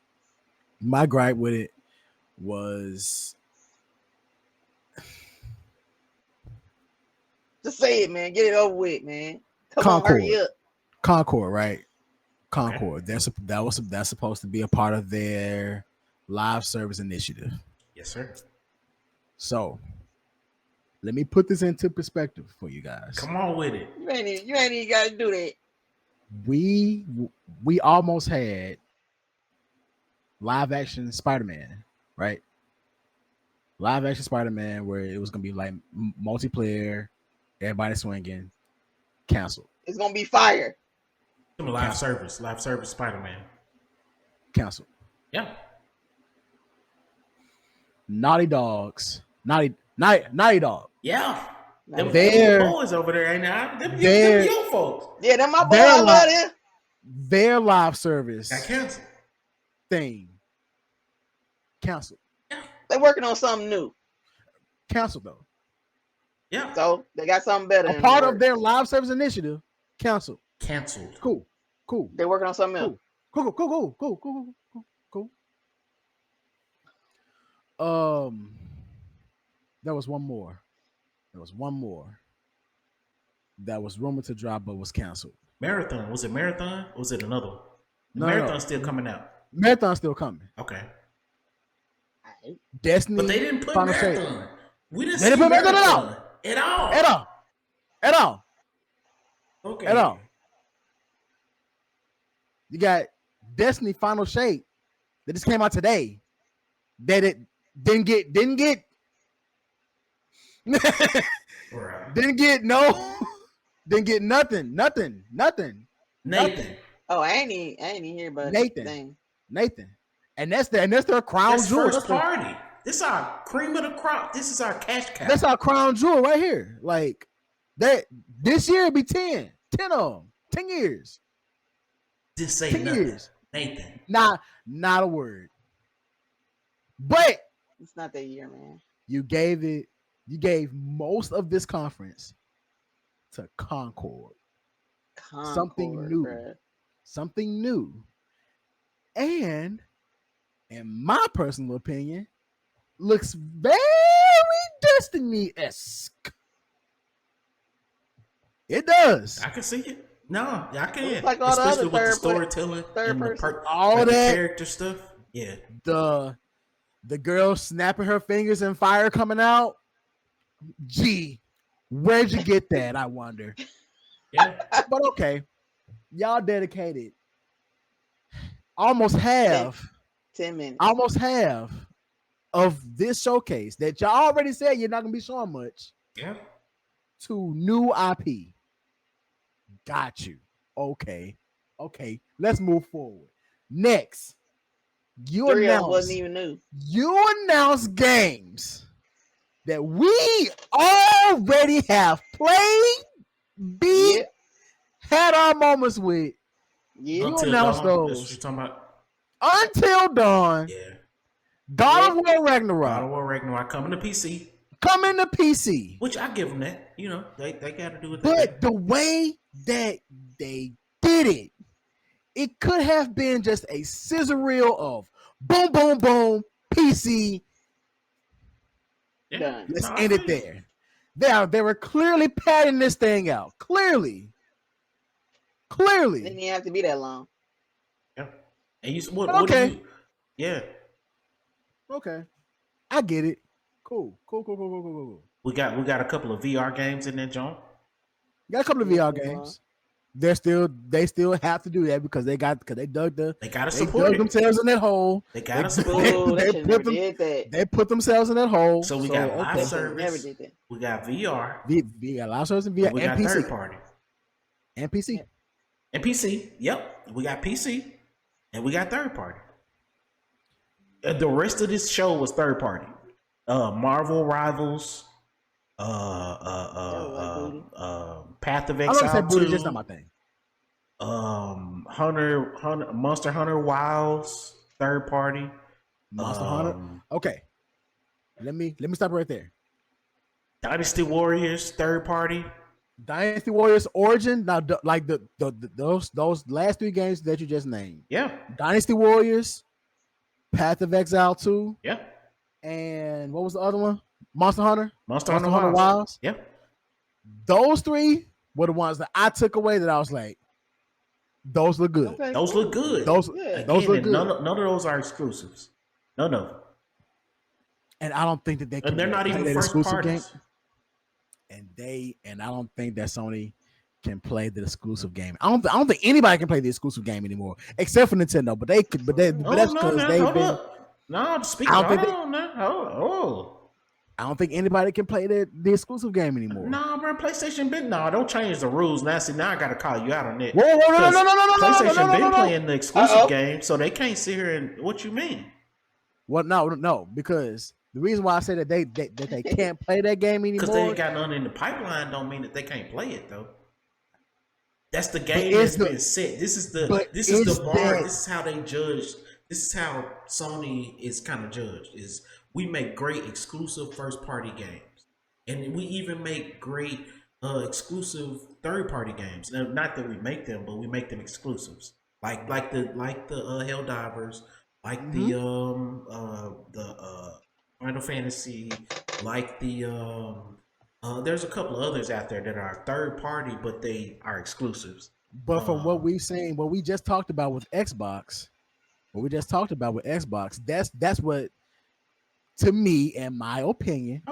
just say it, man. Get it over with, man. Come on, hurry up. Concord, right? Concord. Okay. That's supposed to be a part of their live service initiative. Yes, sir. So let me put this into perspective for you guys. Come on with it. You ain't even got to do that. We almost had live action Spider-Man, right? Live action Spider-Man where it was gonna be like multiplayer, everybody swinging, canceled. It's gonna be fire. Live service Spider-Man. Canceled. Yeah. Naughty Dog. Yeah. Them boys over there ain't now. Them your folks. Yeah, them my boys. I love them. Their live service got canceled. Thing. Canceled. Yeah. They working on something new. Canceled though. Yeah. So they got something better. A part of their live service initiative. Canceled. Cool. They're working on something else. Cool. There was one more. That was rumored to drop but was canceled. Marathon. Was it Marathon? Or was it another one? No, Marathon's still coming out. Marathon's still coming. Okay. Destiny. But they didn't put Marathon. We didn't put Marathon at all. Okay. At all. You got Destiny Final Shape that just came out today. That it didn't get didn't get nothing. Nathan. Oh, I ain't even hear about Nathan. And that's their crown jewel. First party. This is our cream of the crop. This is our cash cow. That's our crown jewel right here. Like that this year it'll be 10 of them. 10 years. Just say 10 nothing. Years. Nathan. Not a word. But It's not that year, man. You gave most of this conference to Concord. Something new. Bruh. Something new. And in my personal opinion, looks very Destiny-esque. It does. I can see it. No, I can. Like all especially the with the third storytelling and all like the that character stuff. Yeah. The girl snapping her fingers and fire coming out. Gee, where'd you get that? I wonder. Yeah. But okay, y'all dedicated almost half 10 minutes. Almost half of this showcase that y'all already said you're not gonna be showing much. Yeah. To new IP. Got you. Okay. Let's move forward. Next, you wasn't even new. You announced games that we already have played, had our moments with. Yeah. You announced those. That's what you're talking about. Until Dawn. Yeah. God of War Ragnarok. God of War Ragnarok coming to PC. Coming to PC. Which I give them that. You know, they got to do it. But the way that they did it, it could have been just a scissor reel of boom, boom, boom, PC. Yeah. Let's end it there. They were clearly padding this thing out. Clearly. Didn't even have to be that long. Yeah. And what do you? Yeah. Okay. I get it. Cool. We got a couple of VR games in that joint. Got a couple of VR games. They still have to do that because they dug themselves in that hole. They got to support it. They put themselves in that hole. So we got live service. Never did that. We got VR. We got live service and VR. We got PC. Third party. And PC. And PC. Yep. We got PC. And we got third party. The rest of this show was third party. Marvel Rivals. Path of Exile. I don't say booty, just not my thing. Monster Hunter Wilds, third party. Monster Hunter. Okay. Let me stop right there. Dynasty Warriors, third party. Dynasty Warriors Origin. Now, like those last three games that you just named. Yeah. Dynasty Warriors, Path of Exile 2. Yeah. And what was the other one? Monster Hunter Wilds. Yeah. Those three were the ones that I took away that I was like, those look good. Okay, those look good. Those look good. None of those are exclusives. None of them. And I don't think that they can. And they're not even first parties. And I don't think that Sony can play the exclusive game. I don't think anybody can play the exclusive game anymore, except for Nintendo. But that's because they've been. No, I don't think anybody can play the exclusive game anymore. No, bro, PlayStation been don't change the rules. Now I gotta call you out on it. Whoa, no, PlayStation been playing the exclusive game, so they can't sit here and what you mean? Well, no, because the reason why I say that they can't play that game anymore because they ain't got none in the pipeline don't mean that they can't play it though. That's the game that's been set. This is the bar. This is how they judge. This is how Sony is kind of judged. Is we make great exclusive first party games, and we even make great exclusive third party games. Now, not that we make them, but we make them exclusives. Like the Helldivers, like the Final Fantasy, like the there's a couple of others out there that are third party, but they are exclusives. But from what we've seen, what we just talked about with Xbox, that's what, to me, in my opinion,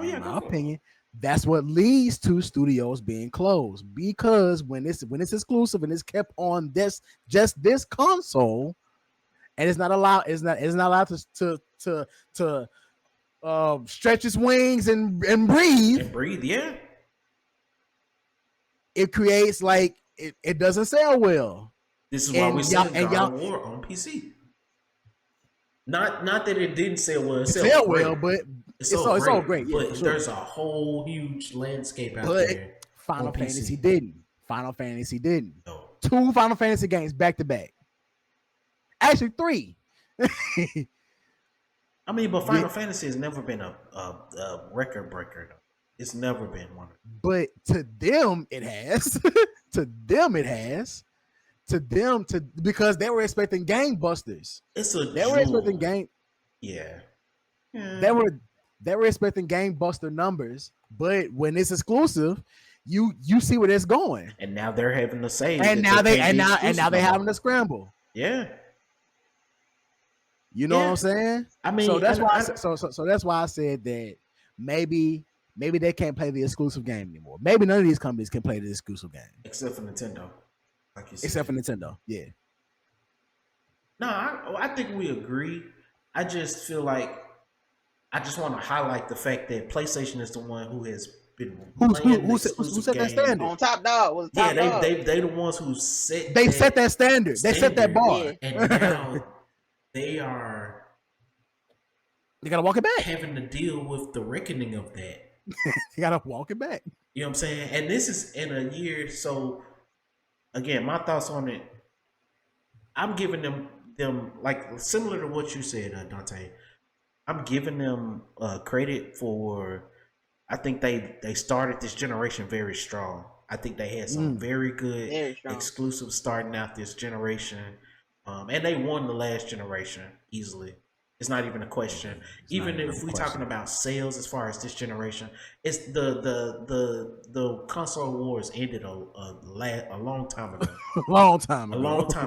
that's what leads to studios being closed. Because when it's exclusive and it's kept on this console, and it's not allowed to stretch its wings and breathe. Yeah. It creates like it doesn't sell well. This is why we sell God of War on PC. Not that it didn't sell well. It sell well, but it's all great. Yeah, but there's a whole huge landscape out there. Final Fantasy didn't. No. 2 Final Fantasy games back to back. Actually 3. I mean, but Final Fantasy has never been a record breaker. Though. It's never been one. But to them, it has. To them, it has. To them, because they were expecting gangbusters. They were expecting gang. Yeah. They were expecting gangbuster numbers, but when it's exclusive, you see where it's going. And now they're having to say, and now they're having to scramble. Yeah. You know what I'm saying? I mean, so that's why. So that's why I said that maybe they can't play the exclusive game anymore. Maybe none of these companies can play the exclusive game except for Nintendo, like you said. Except for Nintendo, yeah. No, I think we agree. I just feel like I just want to highlight the fact that PlayStation is the one who has been who set that standard on Top Dog. Was Top Dog. They the ones who set that standard. They set that bar, yeah. And now they gotta walk it back. Having to deal with the reckoning of that. You gotta walk it back. You know what I'm saying? And this is in a year. So again, my thoughts on it. I'm giving them like similar to what you said, Dante. I'm giving them credit for. I think they started this generation very strong. I think they had some very good exclusives starting out this generation, and they won the last generation easily. It's not even a question. Even if we're talking about sales as far as this generation, it's the console wars ended a long time ago. A long time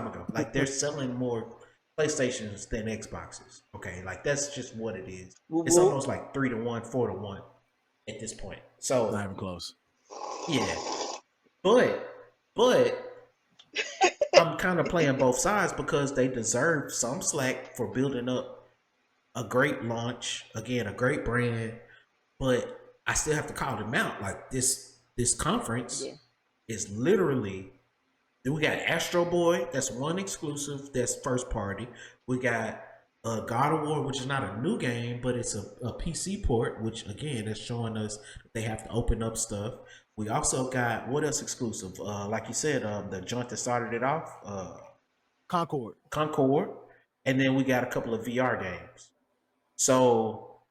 ago. Like they're selling more PlayStations than Xboxes. Okay, like that's just what it is. It's almost like 3-1, 4-1 at this point. So not even close. Yeah, but I'm kind of playing both sides because they deserve some slack for building up a great launch, again, a great brand, but I still have to call them out. Like this conference is literally, we got Astro Boy, that's one exclusive, that's first party. We got God of War, which is not a new game, but it's a PC port, which again is showing us they have to open up stuff. We also got, what else exclusive? Like you said, the joint that started it off, Concord, and then we got a couple of VR games. So,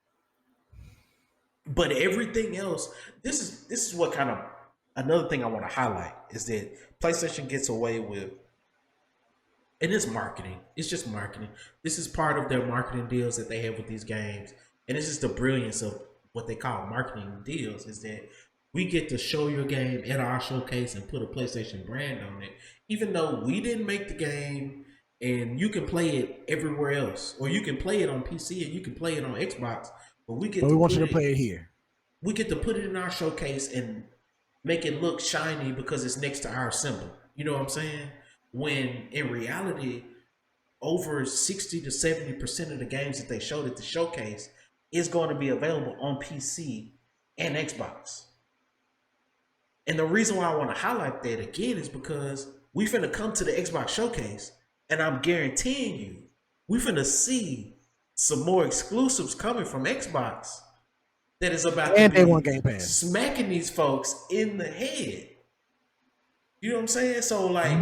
but everything else, this is what kind of another thing I want to highlight is that PlayStation gets away with, and it's marketing. It's just marketing. This is part of their marketing deals that they have with these games, and it's just the brilliance of what they call marketing deals is that we get to show your game at our showcase and put a PlayStation brand on it, even though we didn't make the game. And you can play it everywhere else, or you can play it on PC and you can play it on Xbox. But we want you to play it here. We get to put it in our showcase and make it look shiny because it's next to our symbol. You know what I'm saying? When in reality, over 60 to 70% of the games that they showed at the showcase is going to be available on PC and Xbox. And the reason why I want to highlight that again is because we finna come to the Xbox showcase. And I'm guaranteeing you, we finna see some more exclusives coming from Xbox that is about to they want Game Pass, smacking these folks in the head. You know what I'm saying? So like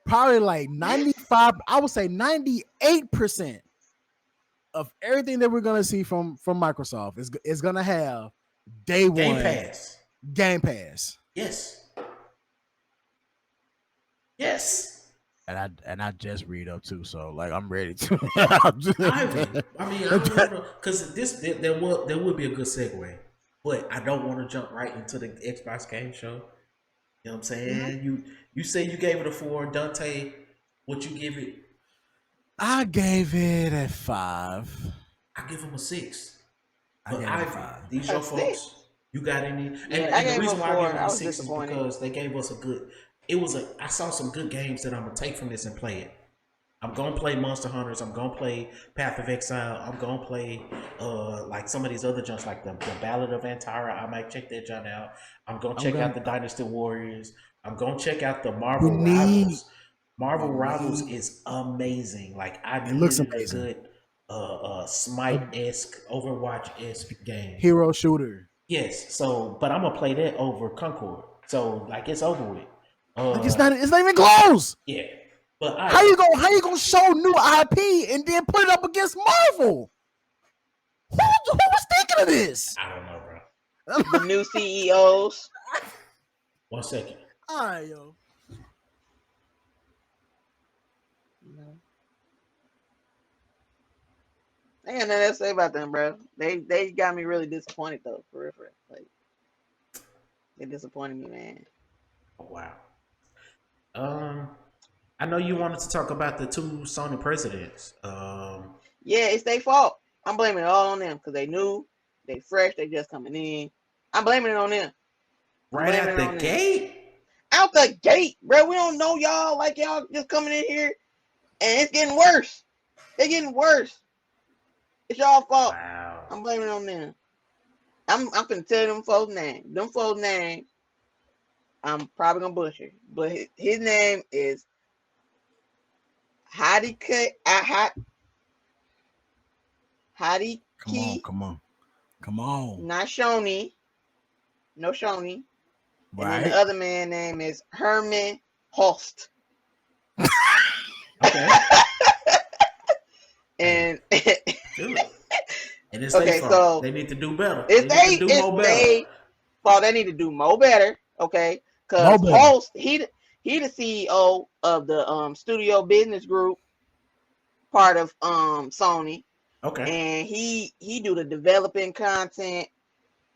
probably like 95, I would say 98% of everything that we're gonna see from Microsoft is gonna have day one Game Pass. Yes. And I just read up too, so like I'm ready to. I mean, I don't know, because there would be a good segue, but I don't want to jump right into the Xbox game show. You know what I'm saying? Mm-hmm. You say you gave it a 4, Dante. What you give it? I gave it a 5. I give him a 6. I gave it a 5. These your folks. You got any? And the reason why I gave him a 6 is because they gave us a good. I saw some good games that I'm gonna take from this and play it. I'm gonna play Monster Hunters. I'm gonna play Path of Exile. I'm gonna play like some of these other junks, like the Ballad of Antara. I might check that junk out. I'm gonna check out the Dynasty Warriors. I'm gonna check out the Marvel Rivals. Marvel Rivals is amazing. Like it looks amazing. A good Smite-esque, Overwatch-esque game. Hero shooter. Yes. So, but I'm gonna play that over Concord. So like it's over with. Like it's not even close. Yeah. But how you gonna show new IP and then put it up against Marvel? Who was thinking of this? I don't know, bro. The new CEOs. 1 second. All right, yo. I ain't got nothing to say about them, bro. They got me really disappointed though, for real. Like, they disappointed me, man. Oh, wow. I know you wanted to talk about the 2 Sony presidents. Yeah, it's their fault. I'm blaming it all on them because they new, they fresh, they just coming in. I'm blaming it on them. Right out the gate? Out the gate, bro. We don't know y'all like y'all just coming in here and it's getting worse. They're getting worse. It's y'all fault. Wow. I'm blaming it on them. I'm finna tell them folks' name. Them folks' name, I'm probably gonna butcher, but his name is Hadiki. Come on. Not Shoni. No Shoni. Right. And then the other man's name is Herman Host. Okay. And and it's okay, so they need to do better. They need to do more better. Okay, because Host he the CEO of the Studio Business Group, part of Sony. Okay, and he do the developing content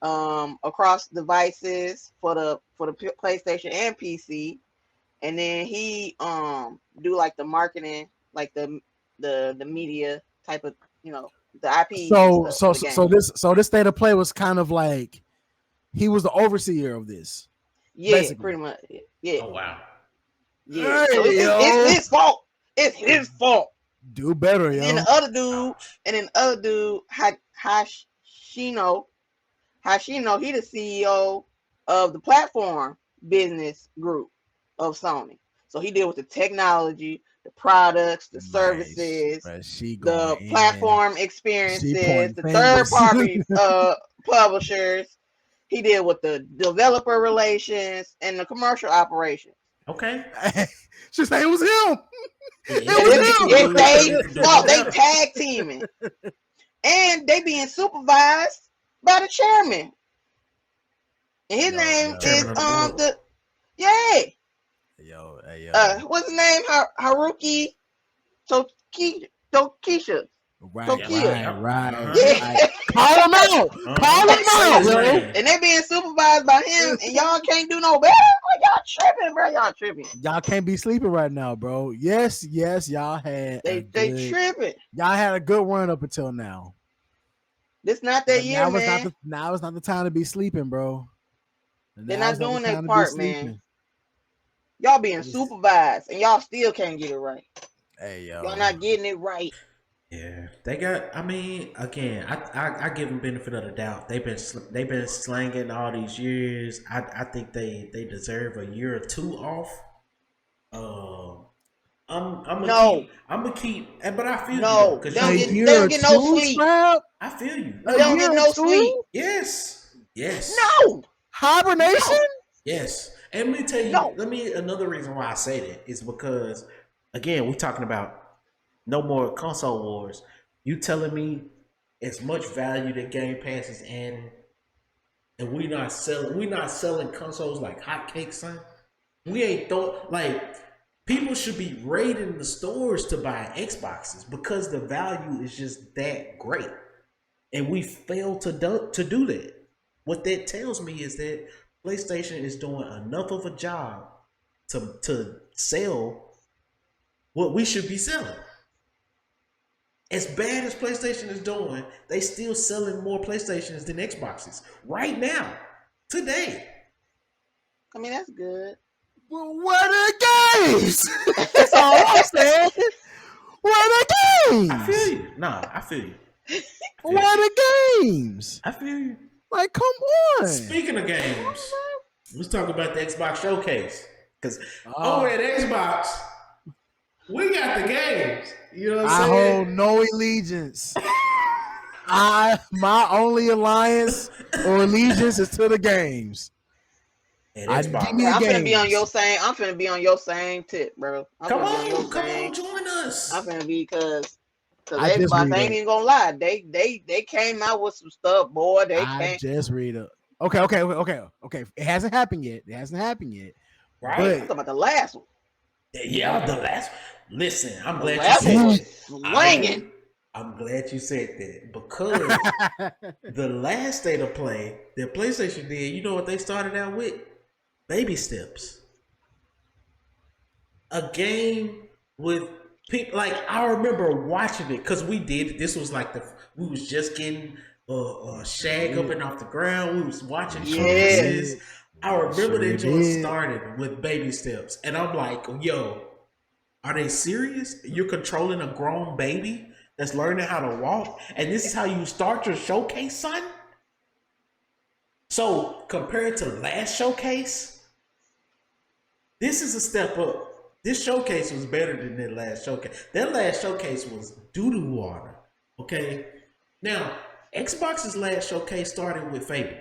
across devices for the PlayStation and PC, and then he do like the marketing, like the media type of, you know, the IP. So this State of Play was kind of like he was the overseer of this. Yeah, basically. Pretty much. Yeah. Oh wow. Yeah. Hey, so it's his fault. It's his fault. Do better, yo. And the other dude, Hashino, he the CEO of the platform business group of Sony. So he deal with the technology, the products, the services, the platform experiences, the third-party publishers. He deal with the developer relations and the commercial operations. Okay. Just say it was him. They tag teaming, and they being supervised by the chairman. And his name is what's his name? Haruki Tokisha. Right. Yeah. Call him out, yo. And they being supervised by him, and y'all can't do no better. Like, y'all tripping, bro. Y'all tripping. Y'all can't be sleeping right now, bro. Yes, y'all had. They tripping. Y'all had a good run up until now. This not that year, man. Now it's not the time to be sleeping, bro. They're not doing their part, man. Y'all being supervised, and y'all still can't get it right. Hey, yo. Y'all not getting it right. Yeah, they got. I mean, again, I give them benefit of the doubt. They've been slanging all these years. I think they deserve a year or 2 off. I'm gonna keep, but I feel you because they don't get no sleep. I feel you. They don't get no sleep. Yes. No hibernation. Yes, and let me tell you. Another reason why I say that is because, again, we're talking about no more console wars. You telling me as much value that Game Pass is in, and we're not selling consoles like hotcakes, son. We ain't people should be raiding the stores to buy Xboxes because the value is just that great, and we fail to do that. What that tells me is that PlayStation is doing enough of a job to sell what we should be selling. As bad as PlayStation is doing, they still selling more PlayStations than Xboxes right now, today. I mean, that's good. Well, where are the games? That's all I'm saying. Where are the games? I feel you. I feel you. Where are the games? I feel you. Like, come on. Speaking of games, let's talk about the Xbox Showcase. Because over at Xbox, we got the games. You know what I'm saying? I hold no allegiance. My only alliance or allegiance is to the games. And Give me Xbox. the I'm finna be on games. your same. I'm finna be on your same tip, bro. Come on, join I'm us. finna be because I just Xbox read ain't a. even gonna lie. They came out with some stuff, boy. They I came. just read a. Okay. It hasn't happened yet. Right? I'm But talking about the last one. Yeah, the last. Listen, I'm The glad you last one said was that. slanging. I'm glad you said that because the last state of play that PlayStation did, you know what they started out with? Baby steps. A game with people like I remember watching it because we did. This was like we was just getting Shag up and off the ground. We was watching Yeah. practices. I remember that joint started with baby steps, and I'm like, yo, are they serious? You're controlling a grown baby that's learning how to walk, and this is how you start your showcase, son? So, compared to last showcase, this is a step up. This showcase was better than that last showcase. That last showcase was doo-doo water. Okay? Now, Xbox's last showcase started with Fable.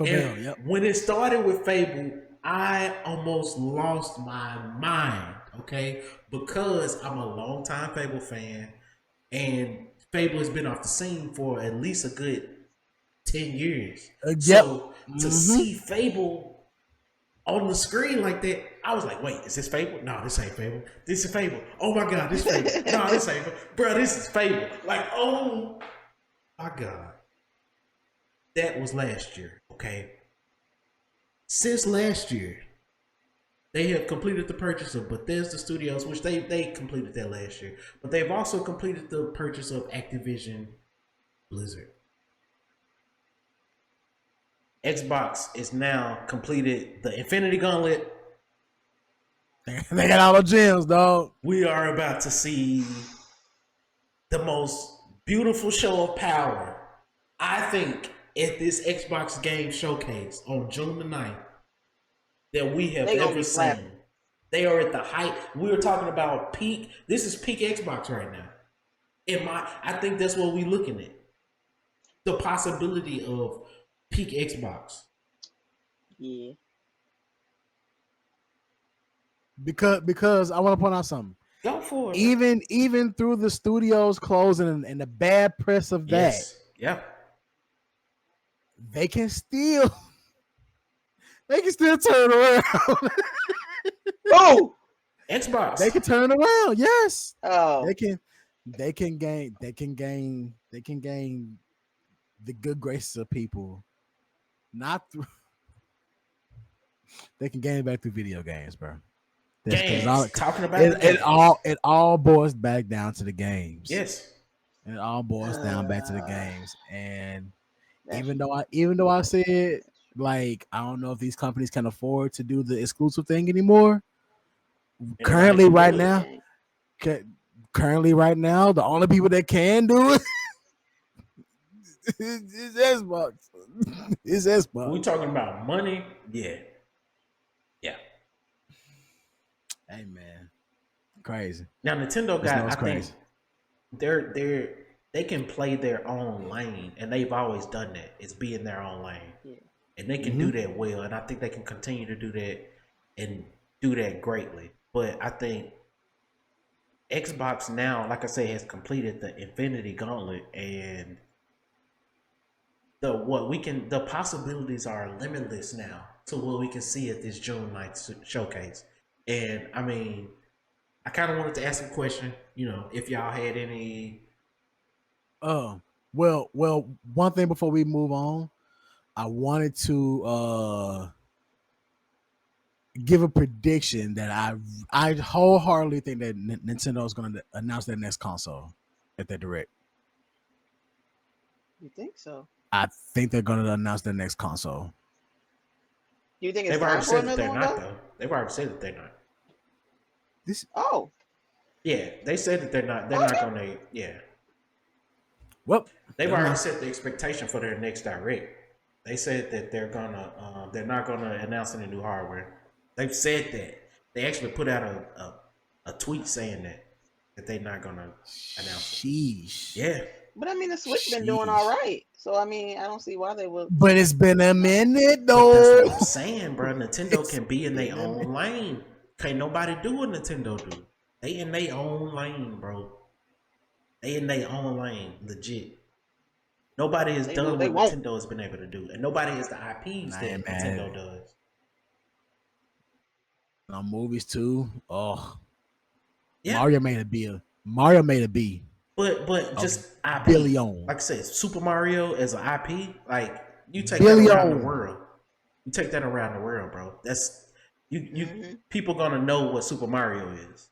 Yep. When it started with Fable, I almost lost my mind, okay? Because I'm a longtime Fable fan, and Fable has been off the scene for at least a good 10 years. Yep. So to see Fable on the screen like that, I was like, wait, is this Fable? No, this ain't Fable. This is Fable. Oh my God, this Fable. No, this ain't Fable. Bro, this is Fable. Like, oh my God. That was last year, okay? Since last year, they have completed the purchase of Bethesda Studios, which they completed that last year. But they've also completed the purchase of Activision Blizzard. Xbox is now completed the Infinity Gauntlet. They got all the gems, dog. We are about to see the most beautiful show of power, I think, at this Xbox game showcase on June the 9th that we have ever seen. They are at the height. We were talking about peak. This is peak Xbox right now. I think that's what we're looking at. The possibility of peak Xbox. Yeah. Because I want to point out something. Go for it. Even through the studios closing and the bad press of that, they can still turn around. Oh, Xbox. They can turn around. Yes. Oh, they can gain the good graces of people. Not through. They can gain back through video games, bro. Talking about it all boils back down to the games. Yes. And it all boils down back to the games. And even though I said, like, I don't know if these companies can afford to do the exclusive thing anymore. Currently, right now, the only people that can do it is Xbox. It's Xbox. We talking about money? Yeah. Hey man, crazy. Now Nintendo got, I think they can play their own lane, and they've always done that. It's be in their own lane, and they can do that well. And I think they can continue to do that and do that greatly. But I think Xbox now, like I said, has completed the Infinity Gauntlet, and the possibilities are limitless now to what we can see at this June 9th showcase. And I mean, I kind of wanted to ask a question, if y'all had any. Well, one thing before we move on, I wanted to give a prediction that I wholeheartedly think that Nintendo is going to announce their next console at their direct. You think so? I think they're going to announce their next console. You think it's They've already time for said that another they're one, not, though? though. They've already said that they're not. Yeah, they said that they're not going to. Yeah. Well, they've already set the expectation for their next direct. They said that they're not gonna announce any new hardware. They've said that. They actually put out a tweet saying that they're not gonna announce it. Sheesh. Yeah, But I mean, the Switch been doing all right. So I mean, I don't see why they would. But it's been a minute But though. that's what I'm saying, bro. Nintendo It's can be in their been a own minute. lane. Can't nobody do what Nintendo do. They in their own lane, bro. They in their own lane, legit. Nobody has They done know they what won't. Nintendo has been able to do, and nobody has the IPs I that ain't mad Nintendo at it. does. On movies too. Oh, Yeah, Mario made a B. Mario made a B. but A just IP. billion. Like I said, Super Mario as an IP, like you take that around the Billion. world. You take that around the world, bro. That's you. Mhm. People gonna know what Super Mario is.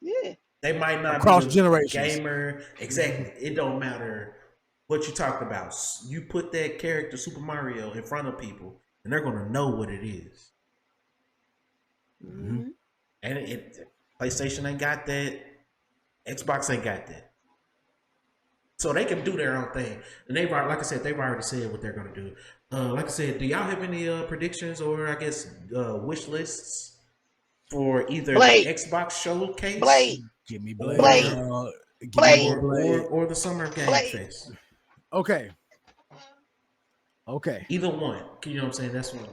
Yeah. They might not Across be a generations. gamer. Exactly. It don't matter what you talked about. You put that character Super Mario in front of people, and they're gonna know what it is. Mhm. Mhm. And PlayStation ain't got that. Xbox ain't got that. So they can do their own thing. And they've already, like I said, they've already said what they're gonna do. Like I said, do y'all have any predictions or I guess wish lists for either the Blade. Xbox showcase Blade. Give me Blade. Blade. Give Blade. me more Blade. or the Summer Game Blade. Fest? Okay. Okay. Either one. You know what I'm saying? That's one.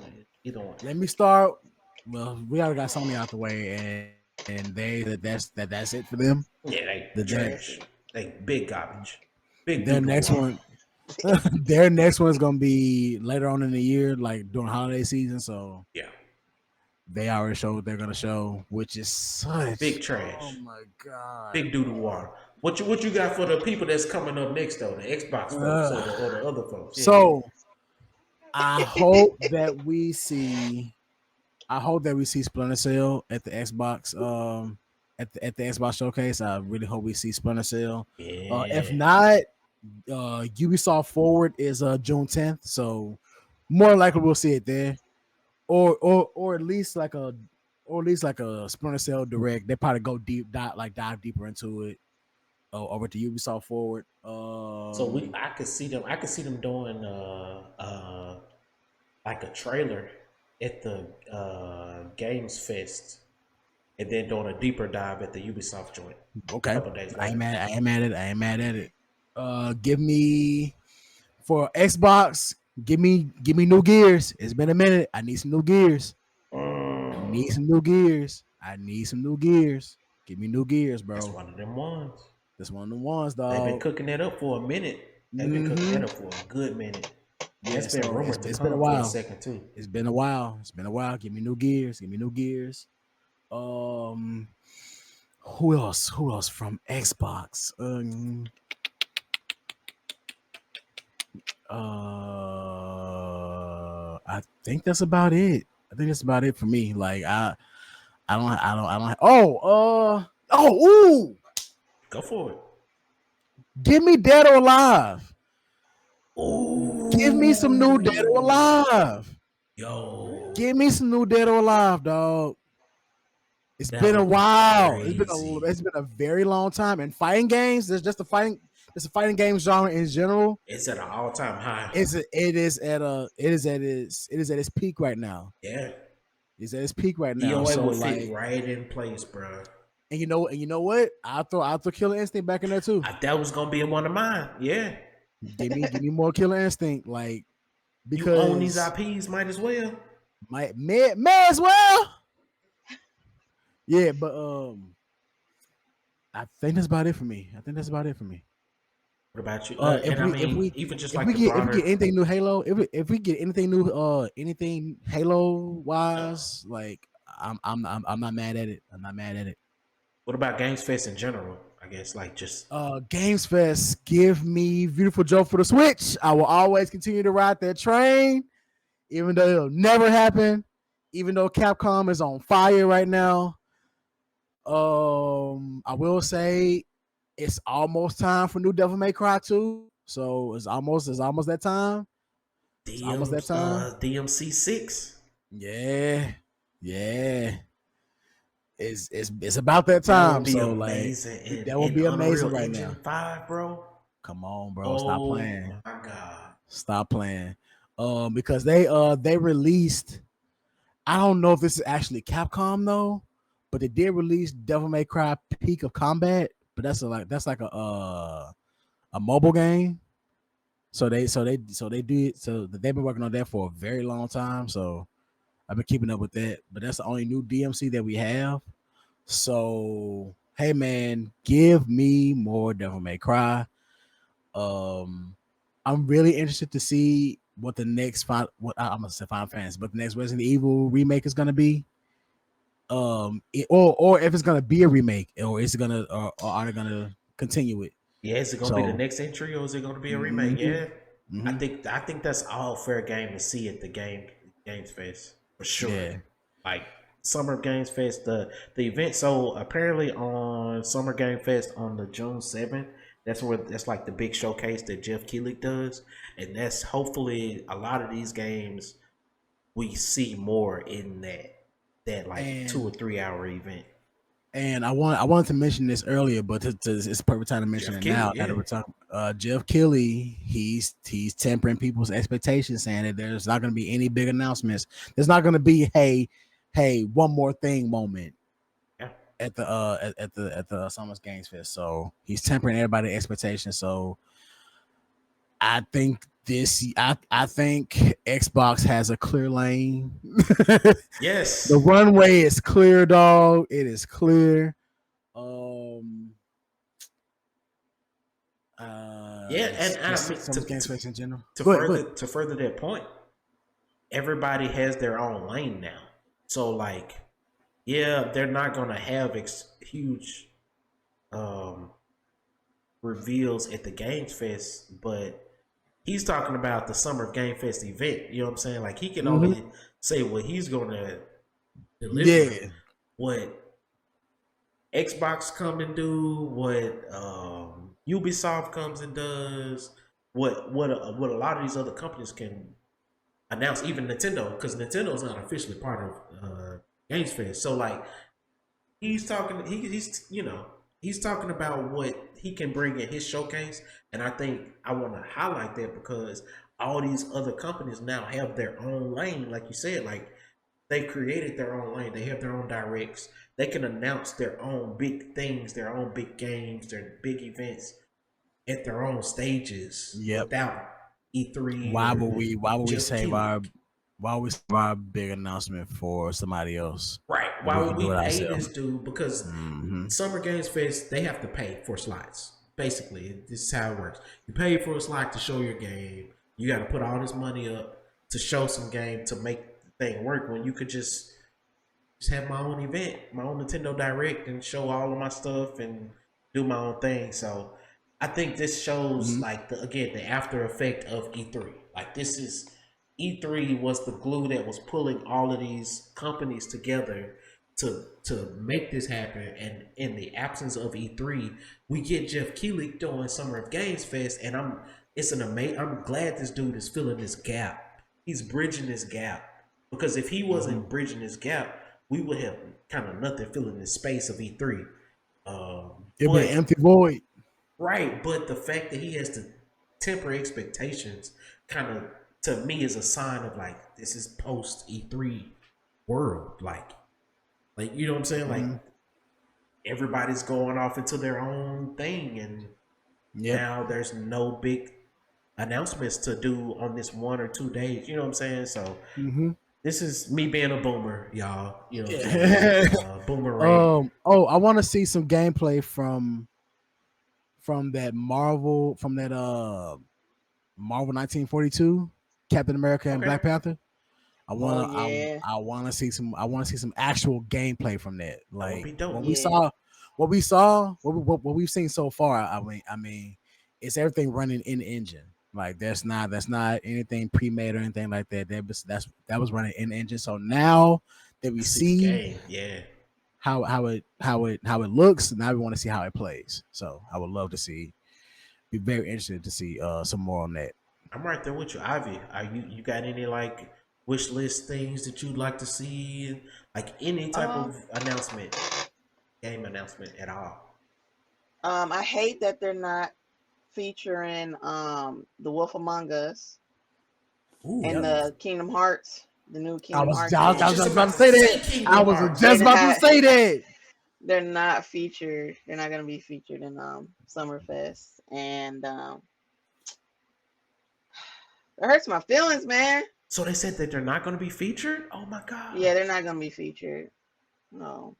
Either one. Let me start. Well, we already got Sony out the way, and that's it for them. Yeah, they The trash. They big garbage. Big Their duper next water. one, their next one is gonna be later on in the year, like during holiday season. So Yeah, they already showed what they're gonna show, which is such big trash. Oh my god! Big doo doo water. What you got for the people that's coming up next though? The Xbox folks or the other folks? Yeah. So I hope that we see. I hope that we see Splinter Cell at the Xbox. At the Xbox showcase. I really hope we see Splinter Cell. Yeah. If not, Ubisoft Forward is June 10th, so more likely we'll see it there, or at least like a Splinter Cell Direct. They probably go dive deeper into it over to Ubisoft Forward. So I could see them doing like a trailer at the Games Fest, and then doing a deeper dive at the Ubisoft joint. Okay, A couple days I later. ain't mad at it. Give me for Xbox. Give me new gears. It's been a minute. I need some new gears. I need some new gears. Give me new gears, bro. That's one of them ones. That's one of the ones, dog. They've been cooking that up for a minute. They've been cooking that up for a good minute. Yeah, It's been rumored to it's come been a for while. a second too. It's been a while. Give me new gears. Who else from Xbox? I think that's about it. For me. Like I don't. Ooh! Go for it. Give me Dead or Alive. Ooh. Give me some new Dead or Alive. Yo. Give me some new Dead or Alive, dog. It's That been a would be while. crazy. It's been a very long time. And fighting games, there's just the fighting game genre in general. It's at an all-time high. It is at its peak right now. Yeah. It's at its peak right now. DOA So would like, fit right in place, bro. and you know what? I'll throw Killer Instinct back in there too. That was gonna be one of mine. Yeah. Give me more Killer Instinct, like, because you own these IPs, might as well. May as well. Yeah, but I think that's about it for me. What about you? Even just if like we the get broader. anything new Halo, if we get anything new, anything Halo wise, like I'm not mad at it. What about Games Fest in general? I guess like just Games Fest, give me Beautiful Joe for the Switch. I will always continue to ride that train, even though it'll never happen. Even though Capcom is on fire right now. I will say it's almost time for new Devil May Cry 2. So it's almost that time. DMC 6. Yeah. It's about that time. That would be so amazing. like that would be amazing right Engine now. 5, bro. Come on, bro. Stop playing. Oh my god. Stop playing. Because they released. I don't know if this is actually Capcom though, but they did release Devil May Cry Peak of Combat. But that's like a a mobile game. So they've been working on that for a very long time. So I've been keeping up with that. But that's the only new DMC that we have. So hey man, give me more Devil May Cry. I'm really interested to see what the next I'm gonna say Final Fantasy, but the next Resident Evil remake is gonna be. Or if it's gonna be a remake, or is it gonna or are they gonna continue it? Yeah, is it gonna be the next entry or is it gonna be a remake? Yeah. I think that's all fair game to see at the Games Fest for sure. Yeah. Like Summer Games Fest, the event. So apparently on Summer Game Fest on the June 7th, that's like the big showcase that Jeff Keighley does, and that's hopefully a lot of these games we see more in that like 2 or 3 hour event. And I wanted to mention this earlier, but it's a perfect time to mention it now. That we're talking, Jeff Keighley, he's tempering people's expectations, saying that there's not going to be any big announcements. There's not going to be hey, one more thing moment at the Summer Games Fest. So he's tempering everybody's expectations. So I think I think Xbox has a clear lane. Yes. The runway is clear, dog. It is clear. And I mean, in general. To further that point, everybody has their own lane now. So like, yeah, they're not gonna have huge reveals at the Games Fest, but he's talking about the Summer Game Fest event. You know what I'm saying? Like he can only say what he's gonna deliver. Yeah. What Xbox come and do, what Ubisoft comes and does, what a lot of these other companies can announce, even Nintendo, because Nintendo's not officially part of Games Fest. So like he's talking he's talking about what he can bring in his showcase, and I think I want to highlight that because all these other companies now have their own lane, like you said, like they've created their own lane. They have their own directs. They can announce their own big things, their own big games, their big events at their own stages without E3. Why would we save our big announcement for somebody else? Right. Why would we pay this dude? Because Summer Games Fest, they have to pay for slots. Basically, this is how it works. You pay for a slot to show your game. You got to put all this money up to show some game to make the thing work, when you could just have my own event, my own Nintendo Direct, and show all of my stuff and do my own thing. So I think this shows like the after effect of E3. Like this is E3 was the glue that was pulling all of these companies together to make this happen. And in the absence of E3, we get Jeff Keighley doing Summer of Games Fest, and I'm glad this dude is filling this gap. He's bridging this gap, because if he wasn't bridging this gap, we would have kind of nothing filling the space of E3. It'd be an empty void. Right, but the fact that he has to temper expectations kind of, to me, is a sign of like, this is post E3 world. Like you know what I'm saying? Like everybody's going off into their own thing, and now there's no big announcements to do on this 1 or 2 days. You know what I'm saying? So this is me being a boomer, y'all. You know what I'm saying? Boomerang. I want to see some gameplay from that Marvel 1942 Captain America and Black Panther. I want to see some actual gameplay from that. Like what we've seen so far. I mean, it's everything running in the engine. Like that's not anything pre-made or anything like that. That was running in the engine. So now that we see how it looks, now we want to see how it plays. So I would love to see. Be very interested to see some more on that. I'm right there with you, Ivy. Are you got any like wish list things that you'd like to see, like any type of game announcement at all? I hate that they're not featuring The Wolf Among Us and the Kingdom Hearts, the new Kingdom Hearts. I was just about to say that. I was just about to say that. They're not featured. They're not going to be featured in Summerfest. and it hurts my feelings, man. So they said that they're not going to be featured? Oh my god. Yeah, they're not gonna be featured. No,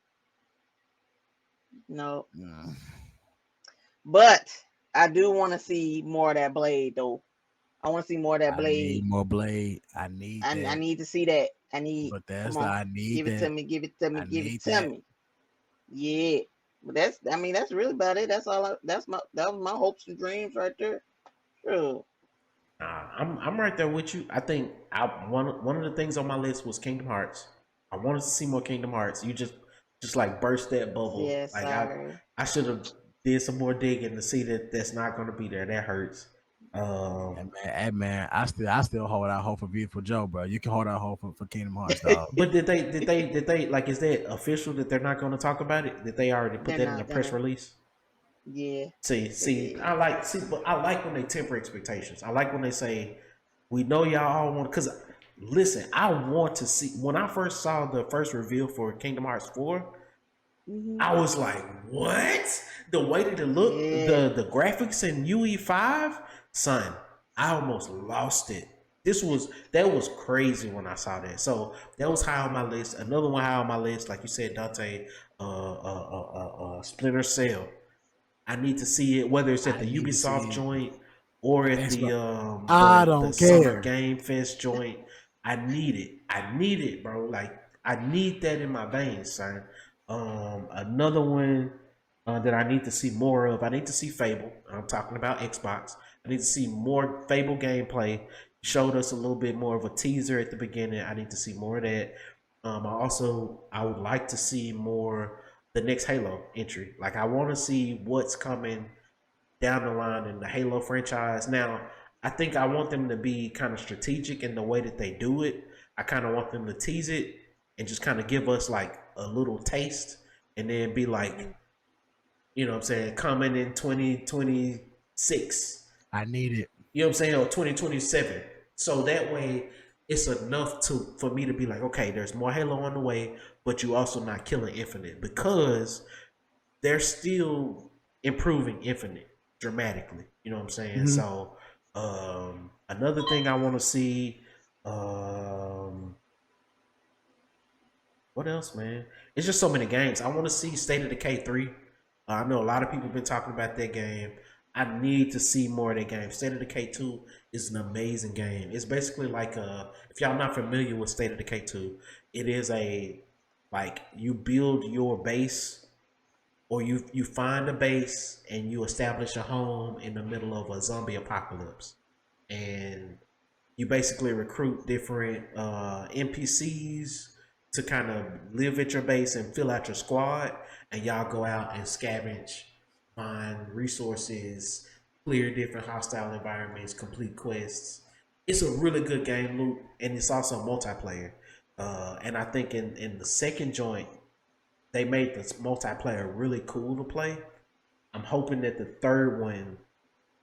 no. Mm. But I do want to see more of that Blade, though. I want to see more of that I Blade. need more Blade. I need that. I need to see that. I need. Bethesda, Come on, I need give it that. to me. Give it to me. I Give it need to that. me. Yeah, but that's. I mean, that's really about it. That's all. That was my hopes and dreams right there. Sure. I'm right there with you. I think one of the things on my list was Kingdom Hearts. I wanted to see more Kingdom Hearts. You just like burst that bubble. Yeah, Like sorry. I should have did some more digging to see that that's not going to be there. That hurts. Hey man, I still hold out hope for Beautiful Joe, bro. You can hold out hope for Kingdom Hearts, dog. But did they like? Is that official that they're not going to talk about it? Did they already put They're that in not the press gonna. release? Yeah. See, I like when they temper expectations. I like when they say, "We know y'all all want." Because listen, I want to see. When I first saw the first reveal for Kingdom Hearts 4, I was like, "What?" The way that it looked, Yeah. the graphics in UE5, son, I almost lost it. That was crazy when I saw that. So that was high on my list. Another one high on my list, like you said, Dante, Splinter Cell. I need to see it, whether it's at the Ubisoft joint or at I the don't Summer care. Game Fest joint. I need it. I need it, bro. Like I need that in my veins, son. Another one that I need to see more of. I need to see Fable. I'm talking about Xbox. I need to see more Fable gameplay. Showed us a little bit more of a teaser at the beginning. I need to see more of that. I would like to see more the next Halo entry. Like I want to see what's coming down the line in the Halo franchise. Now, I think I want them to be kind of strategic in the way that they do it. I kind of want them to tease it and just kind of give us like a little taste and then be like, you know what I'm saying, coming in 2026. I need it. You know what I'm saying? Or 2027. So that way it's enough for me to be like, okay, there's more Halo on the way, but you also not killing Infinite because they're still improving Infinite dramatically. You know what I'm saying? Mhm. So another thing I want to see, what else, man? It's just so many games. I want to see State of Decay 3. I know a lot of people have been talking about that game. I need to see more of that game. State of Decay 2 is an amazing game. It's basically like if y'all not familiar with State of Decay 2, it is like you build your base or you find a base and you establish a home in the middle of a zombie apocalypse. And you basically recruit different NPCs to kind of live at your base and fill out your squad, and y'all go out and scavenge, find resources, clear different hostile environments, complete quests. It's a really good game loop, and it's also multiplayer. And I think in the second joint, they made the multiplayer really cool to play. I'm hoping that the third one,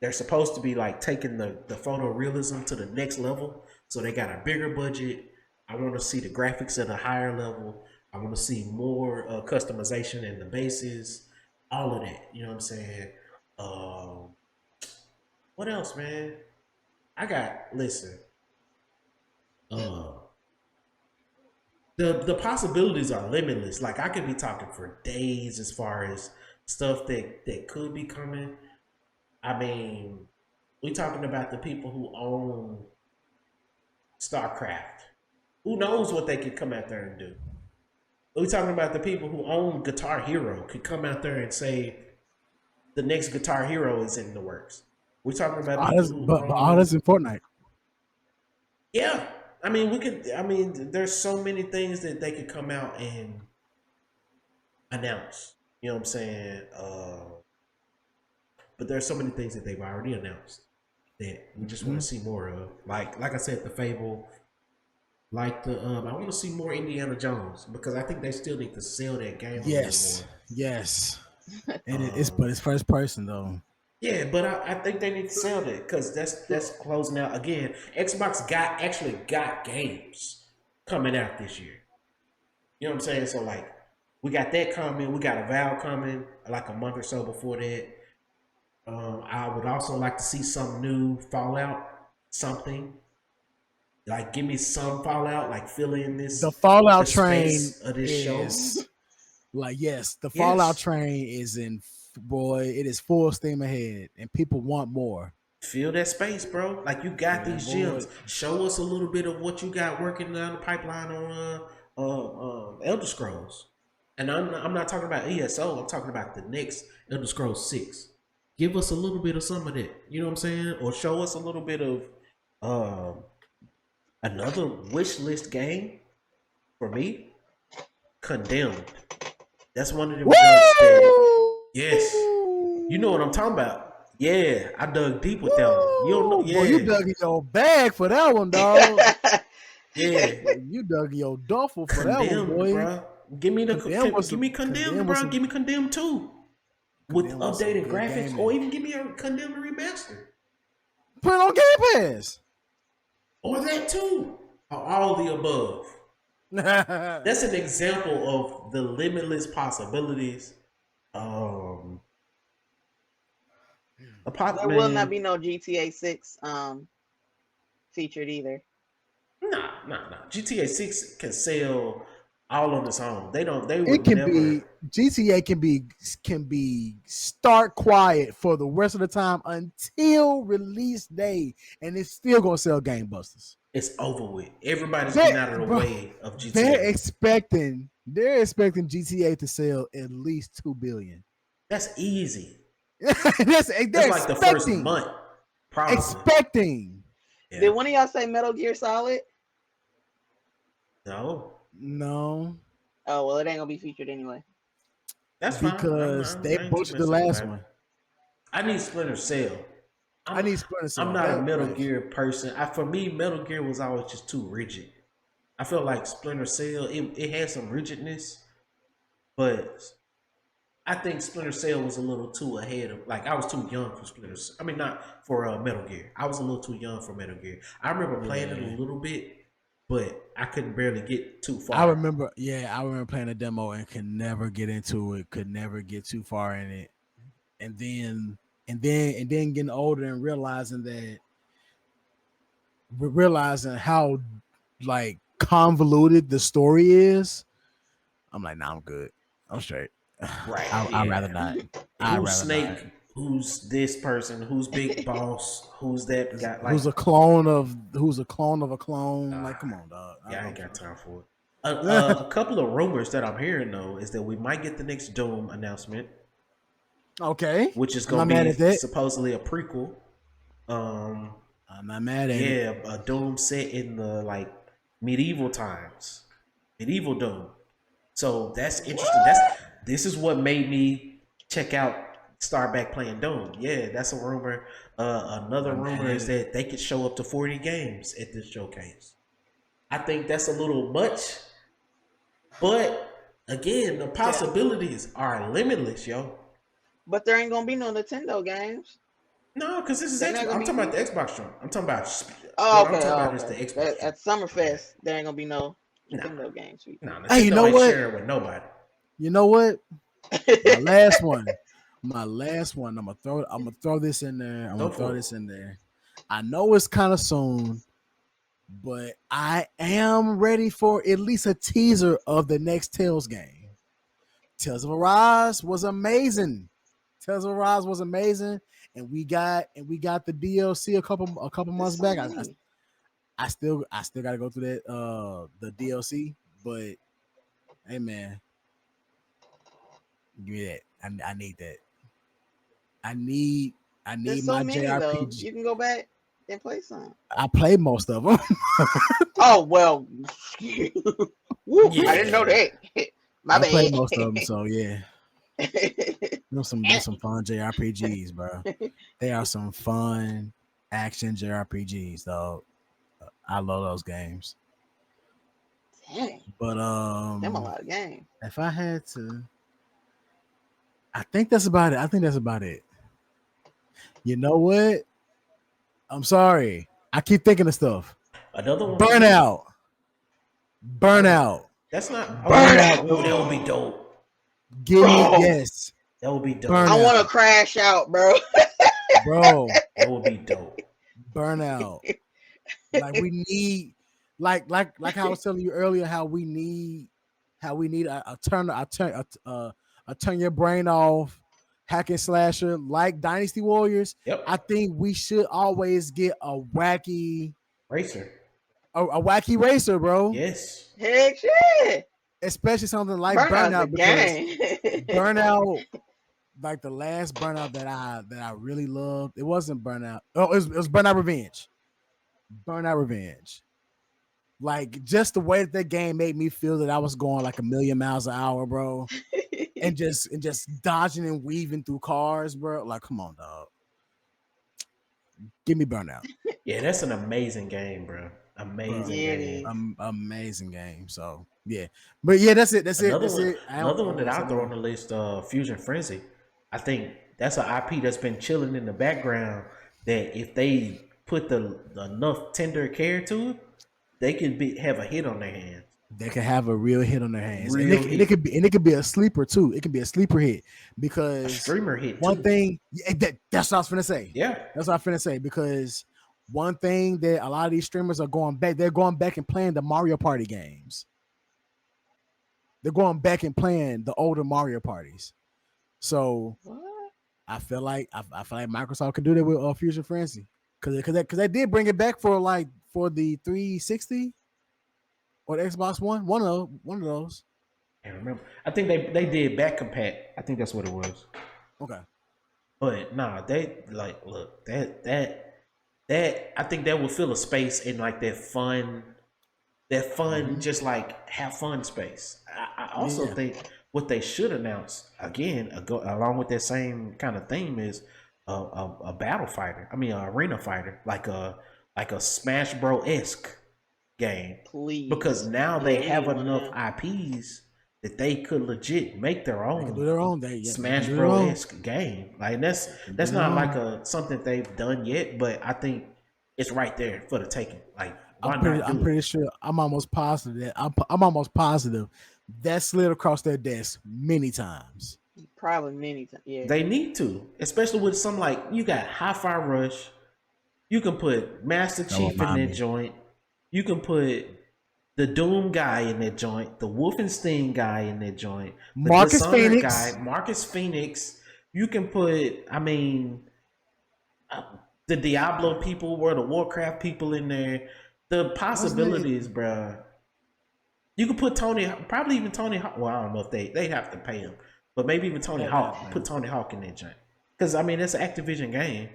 they're supposed to be like taking the photorealism to the next level. So they got a bigger budget. I want to see the graphics at a higher level. I want to see more customization in the bases, all of that. You know what I'm saying? What else, man? Listen. Uh, the possibilities are limitless. Like I could be talking for days as far as stuff that could be coming. I mean, we talking about the people who own StarCraft. Who knows what they could come out there and do? We talking about the people who own Guitar Hero could come out there and say the next Guitar Hero is in the works. We talking about people who But all own. this in Fortnite. Yeah, I mean we could. I mean, there's so many things that they could come out and announce. You know what I'm saying? But there's so many things that they've already announced that we just want to see more of. Like I said, the Fable. Like I want to see more Indiana Jones because I think they still need to sell that game a little more. Yes. But it's first person though. Yeah, but I think they need to sell that because that's closing out again. Xbox actually got games coming out this year. You know what I'm saying? So like, we got that coming. We got a Valve coming like a month or so before that. I would also like to see some new Fallout, something like give me some Fallout, like fill in The this Fallout the train space of this show. is like, yes, the Yes. Fallout train is it is full steam ahead, and people want more. Fill that space, bro. Like you got Yeah, these boy. gems. Show us a little bit of what you got working down the pipeline on Elder Scrolls. And I'm not talking about ESO. I'm talking about the next Elder Scrolls 6. Give us a little bit of some of that. You know what I'm saying? Or show us a little bit of another wish list game for me. Condemned. That's one of them jumps that. Yes. You know what I'm talking about. Yeah, I dug deep with that one. You don't know, yeah. Boy, you dug in your bag for that one, dog. Yeah, You dug in your duffel for that one, Condemned, boy. bro. Give me Condemned give me Condemned, bro. Give me Condemned too, with Condemned was some updated good graphics, gaming. or even give me a Condemned remaster, Put it on Game Pass. or that too, or all the above. That's an example of the limitless possibilities. There will not be no GTA 6 featured either. Nah. GTA 6 can sell all on its own. They would It can never. be GTA can be start quiet for the rest of the time until release day, and it's still gonna sell gangbusters. It's over with. Everybody's getting out of the way of GTA. They're expecting GTA to sell at least 2 billion. That's easy. That's like the first month. Probably. Expecting. Yeah. Did one of y'all say Metal Gear Solid? No. Oh well, it ain't gonna be featured anyway. That's because fine. they butchered the last one. I need Splinter Cell. I need Splinter Cell. I'm not a Metal Gear person. For me, Metal Gear was always just too rigid. I felt like Splinter Cell, it had some rigidness, but I think Splinter Cell was a little too ahead of, like, I was too young for Splinter Cell. I mean, not for Metal Gear. I was a little too young for Metal Gear. I remember playing it a little bit, but I couldn't barely get too far. I remember playing a demo and could never get into it, could never get too far in it. And then getting older and realizing how like convoluted the story is. I'm like, nah, I'm good. I'm straight. Right. I'd rather not. Who's Snake? Not. Who's this person? Who's Big Boss? Who's that guy? Like, who's a clone of a clone? Like, come on, dog. I ain't got time for it. A couple of rumors that I'm hearing though is that we might get the next Doom announcement. Okay. Which is going to be supposedly a prequel. I'm not mad at it. Yeah, a Doom set in the like medieval times. Medieval Doom. So that's interesting. This is what made me start back playing Doom. Yeah, that's a rumor. Another rumor is that they could show up to 40 games at this showcase. I think that's a little much. But again, the possibilities are limitless, yo. But there ain't gonna be no Nintendo games. No, because this is Xbox. I'm talking about the Xbox show. I'm talking about. Okay. The Xbox at Summerfest, there ain't gonna be no Nintendo games. No, hey, you know what? Sharing with nobody. You know what? My last one. I'm gonna throw this in there. I know it's kind of soon, but I am ready for at least a teaser of the next Tales game. Tales of Arise was amazing. And we got the DLC a couple months back. I still gotta go through that the DLC, but hey man, give me that. I need that. I need so my many, JRPG. though. You can go back and play some. I played most of them. Oh well, Woo, yeah. I didn't know that. My bad. I played most of them, so yeah. There's some fun JRPGs, bro. They are some fun action JRPGs, though. I love those games. Dang. But them a lot of games. If I had to, I think that's about it. You know what? I'm sorry. I keep thinking of stuff. Another one. Burnout. That's not Burnout. Oh, that would be dope. Give me yes. That would be dope. I want to crash out, bro. bro. That would be dope. Burnout. Like we need, like I was telling you earlier, how we need a turn your brain off hack and slasher like Dynasty Warriors. Yep. I think we should always get a wacky Racer. a wacky racer, bro. Yes. Heck shit. Especially something like Burnout's a Burnout, because game. Burnout, like the last Burnout that I really loved, it wasn't Burnout. Oh, it was Burnout Revenge. Burnout Revenge. Like just the way that game made me feel that I was going like a million miles an hour, bro, and just dodging and weaving through cars, bro. Like, come on, dog. Give me Burnout. Yeah, that's an amazing game, bro. Amazing game. Amazing game. So yeah, but yeah, that's it. That's it. Another one that I'll throw on the list, Fusion Frenzy. I think that's an IP that's been chilling in the background. That if they put the enough tender care to it, they could have a hit on their hands. They could have a real hit on their hands, and it could be a sleeper too. It could be a sleeper hit because a streamer hit. One thing, that's what I was finna say. Yeah, that's what I'm finna say, because one thing that a lot of these streamers are going back, they're going back and playing the Mario Party games. They're going back and playing the older Mario Parties. So I feel like Microsoft could do that with Fusion Frenzy, because they did bring it back for the 360 or the Xbox One. One of those. I remember. I think they did back compat. I think that's what it was. Okay. But nah, they look that I think that will fill a space in like that fun, just like have fun space. I also think what they should announce again, along with that same kind of theme, is a battle fighter. I mean, an arena fighter, like a Smash Bros-esque game. Please. Because now they have enough IPs that they could legit make their own. They can do their own Smash Bros-esque game. Like that's not like something they've done yet, but I think it's right there for the taking. Like I'm pretty sure. I'm almost positive that slid across their desk many times. Probably many times. Yeah. They need to, especially with some like you got Hi-Fi Rush. You can put Master Chief in that joint. You can put the Doom guy in that joint, the Wolfenstein guy in that joint, the Marcus Dishonored Phoenix guy, Marcus Phoenix. You can put, the Diablo people, World of Warcraft people in there. The possibilities, bro. You could put probably even Tony Hawk. Well, I don't know if they have to pay him, but maybe even Tony Hawk. Put Tony Hawk in that joint, because it's an Activision game,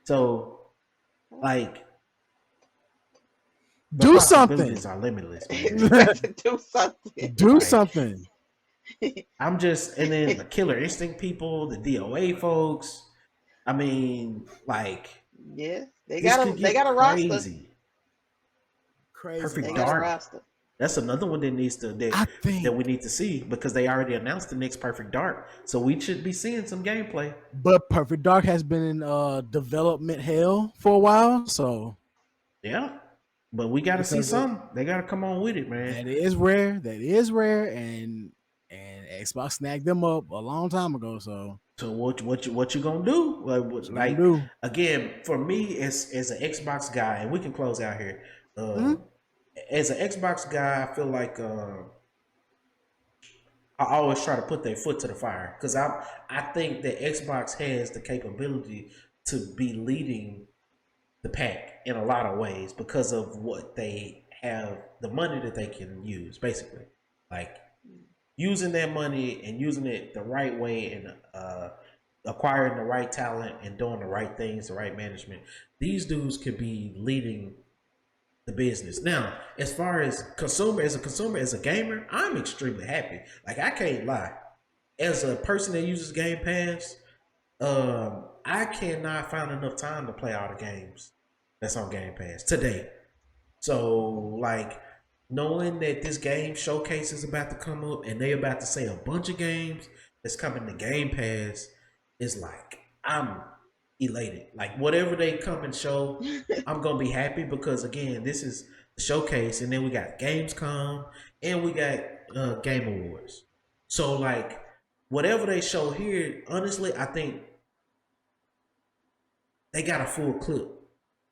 so like. Do something. Are limitless, man. Do something. Do something. I'm just, and then the Killer Instinct people, the DOA folks. Yeah, they got a roster. Crazy. Perfect Dark. That's another one that needs to that we need to see, because they already announced the next Perfect Dark, so we should be seeing some gameplay. But Perfect Dark has been in development hell for a while, so yeah. But we got to see some. They got to come on with it, man. That is rare, and Xbox snagged them up a long time ago. So what you gonna do? Like again, for me as an Xbox guy, and we can close out here. As an Xbox guy, I feel like I always try to put their foot to the fire, because I think that Xbox has the capability to be leading the pack in a lot of ways because of what they have, the money that they can use, basically, like using that money and using it the right way, and acquiring the right talent and doing the right things, the right management. These dudes could be leading the business. Now, as far as as a gamer, I'm extremely happy. Like, I can't lie. As a person that uses Game Pass, I cannot find enough time to play all the games that's on Game Pass today. So, like, knowing that this game showcase is about to come up and they about to say a bunch of games that's coming to Game Pass is like, I'm elated. Like, whatever they come and show, I'm gonna be happy, because again, this is the showcase, and then we got Gamescom and we got Game Awards. So, like, whatever they show here, honestly, I think they got a full clip.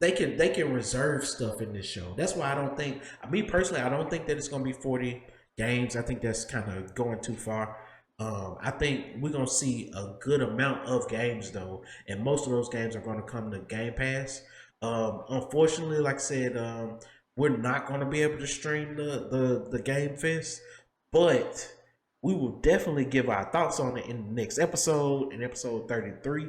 They can reserve stuff in this show. That's why I don't think, me personally, I don't think that it's gonna be 40 games. I think that's kind of going too far. I think we're gonna see a good amount of games though, and most of those games are gonna come to Game Pass. Unfortunately, like I said, we're not gonna be able to stream the Game Fest, but we will definitely give our thoughts on it in the next episode, in episode 33.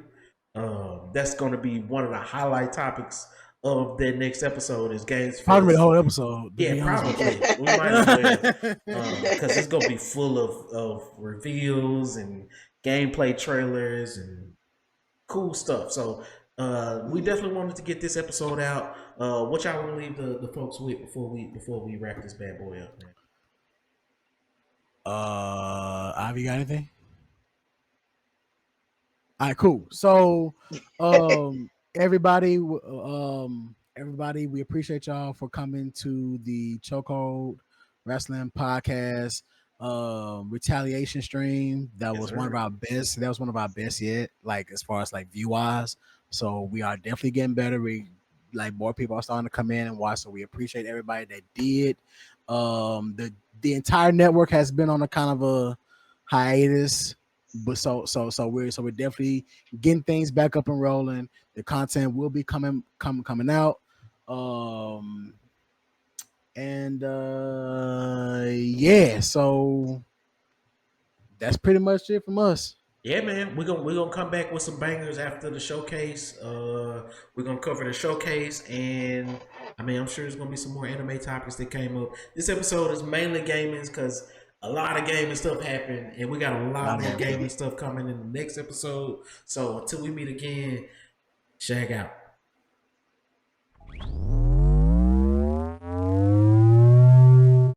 That's going to be one of the highlight topics of that next episode is Games Fest. Probably the whole episode. Yeah, probably. We might as well. Because it's going to be full of reveals and gameplay trailers and cool stuff. So we definitely wanted to get this episode out. What y'all want to leave the folks with before we wrap this bad boy up, man? Ivy, got anything? All right, cool. So, everybody, we appreciate y'all for coming to the Chokehold Wrestling Podcast retaliation stream. That was one of our best. That was one of our best yet, like as far as like view wise. So we are definitely getting better. We like more people are starting to come in and watch. So we appreciate everybody that did. The entire network has been on a kind of a hiatus. But so we're definitely getting things back up and rolling. The content will be coming out. Yeah, so that's pretty much it from us. Yeah, man, we're gonna come back with some bangers after the showcase. We're gonna cover the showcase, and I mean, I'm sure there's gonna be some more anime topics that came up. This episode is mainly gaming because a lot of gaming stuff happened, and we got a lot more gaming stuff coming in the next episode. So until we meet again, shag out.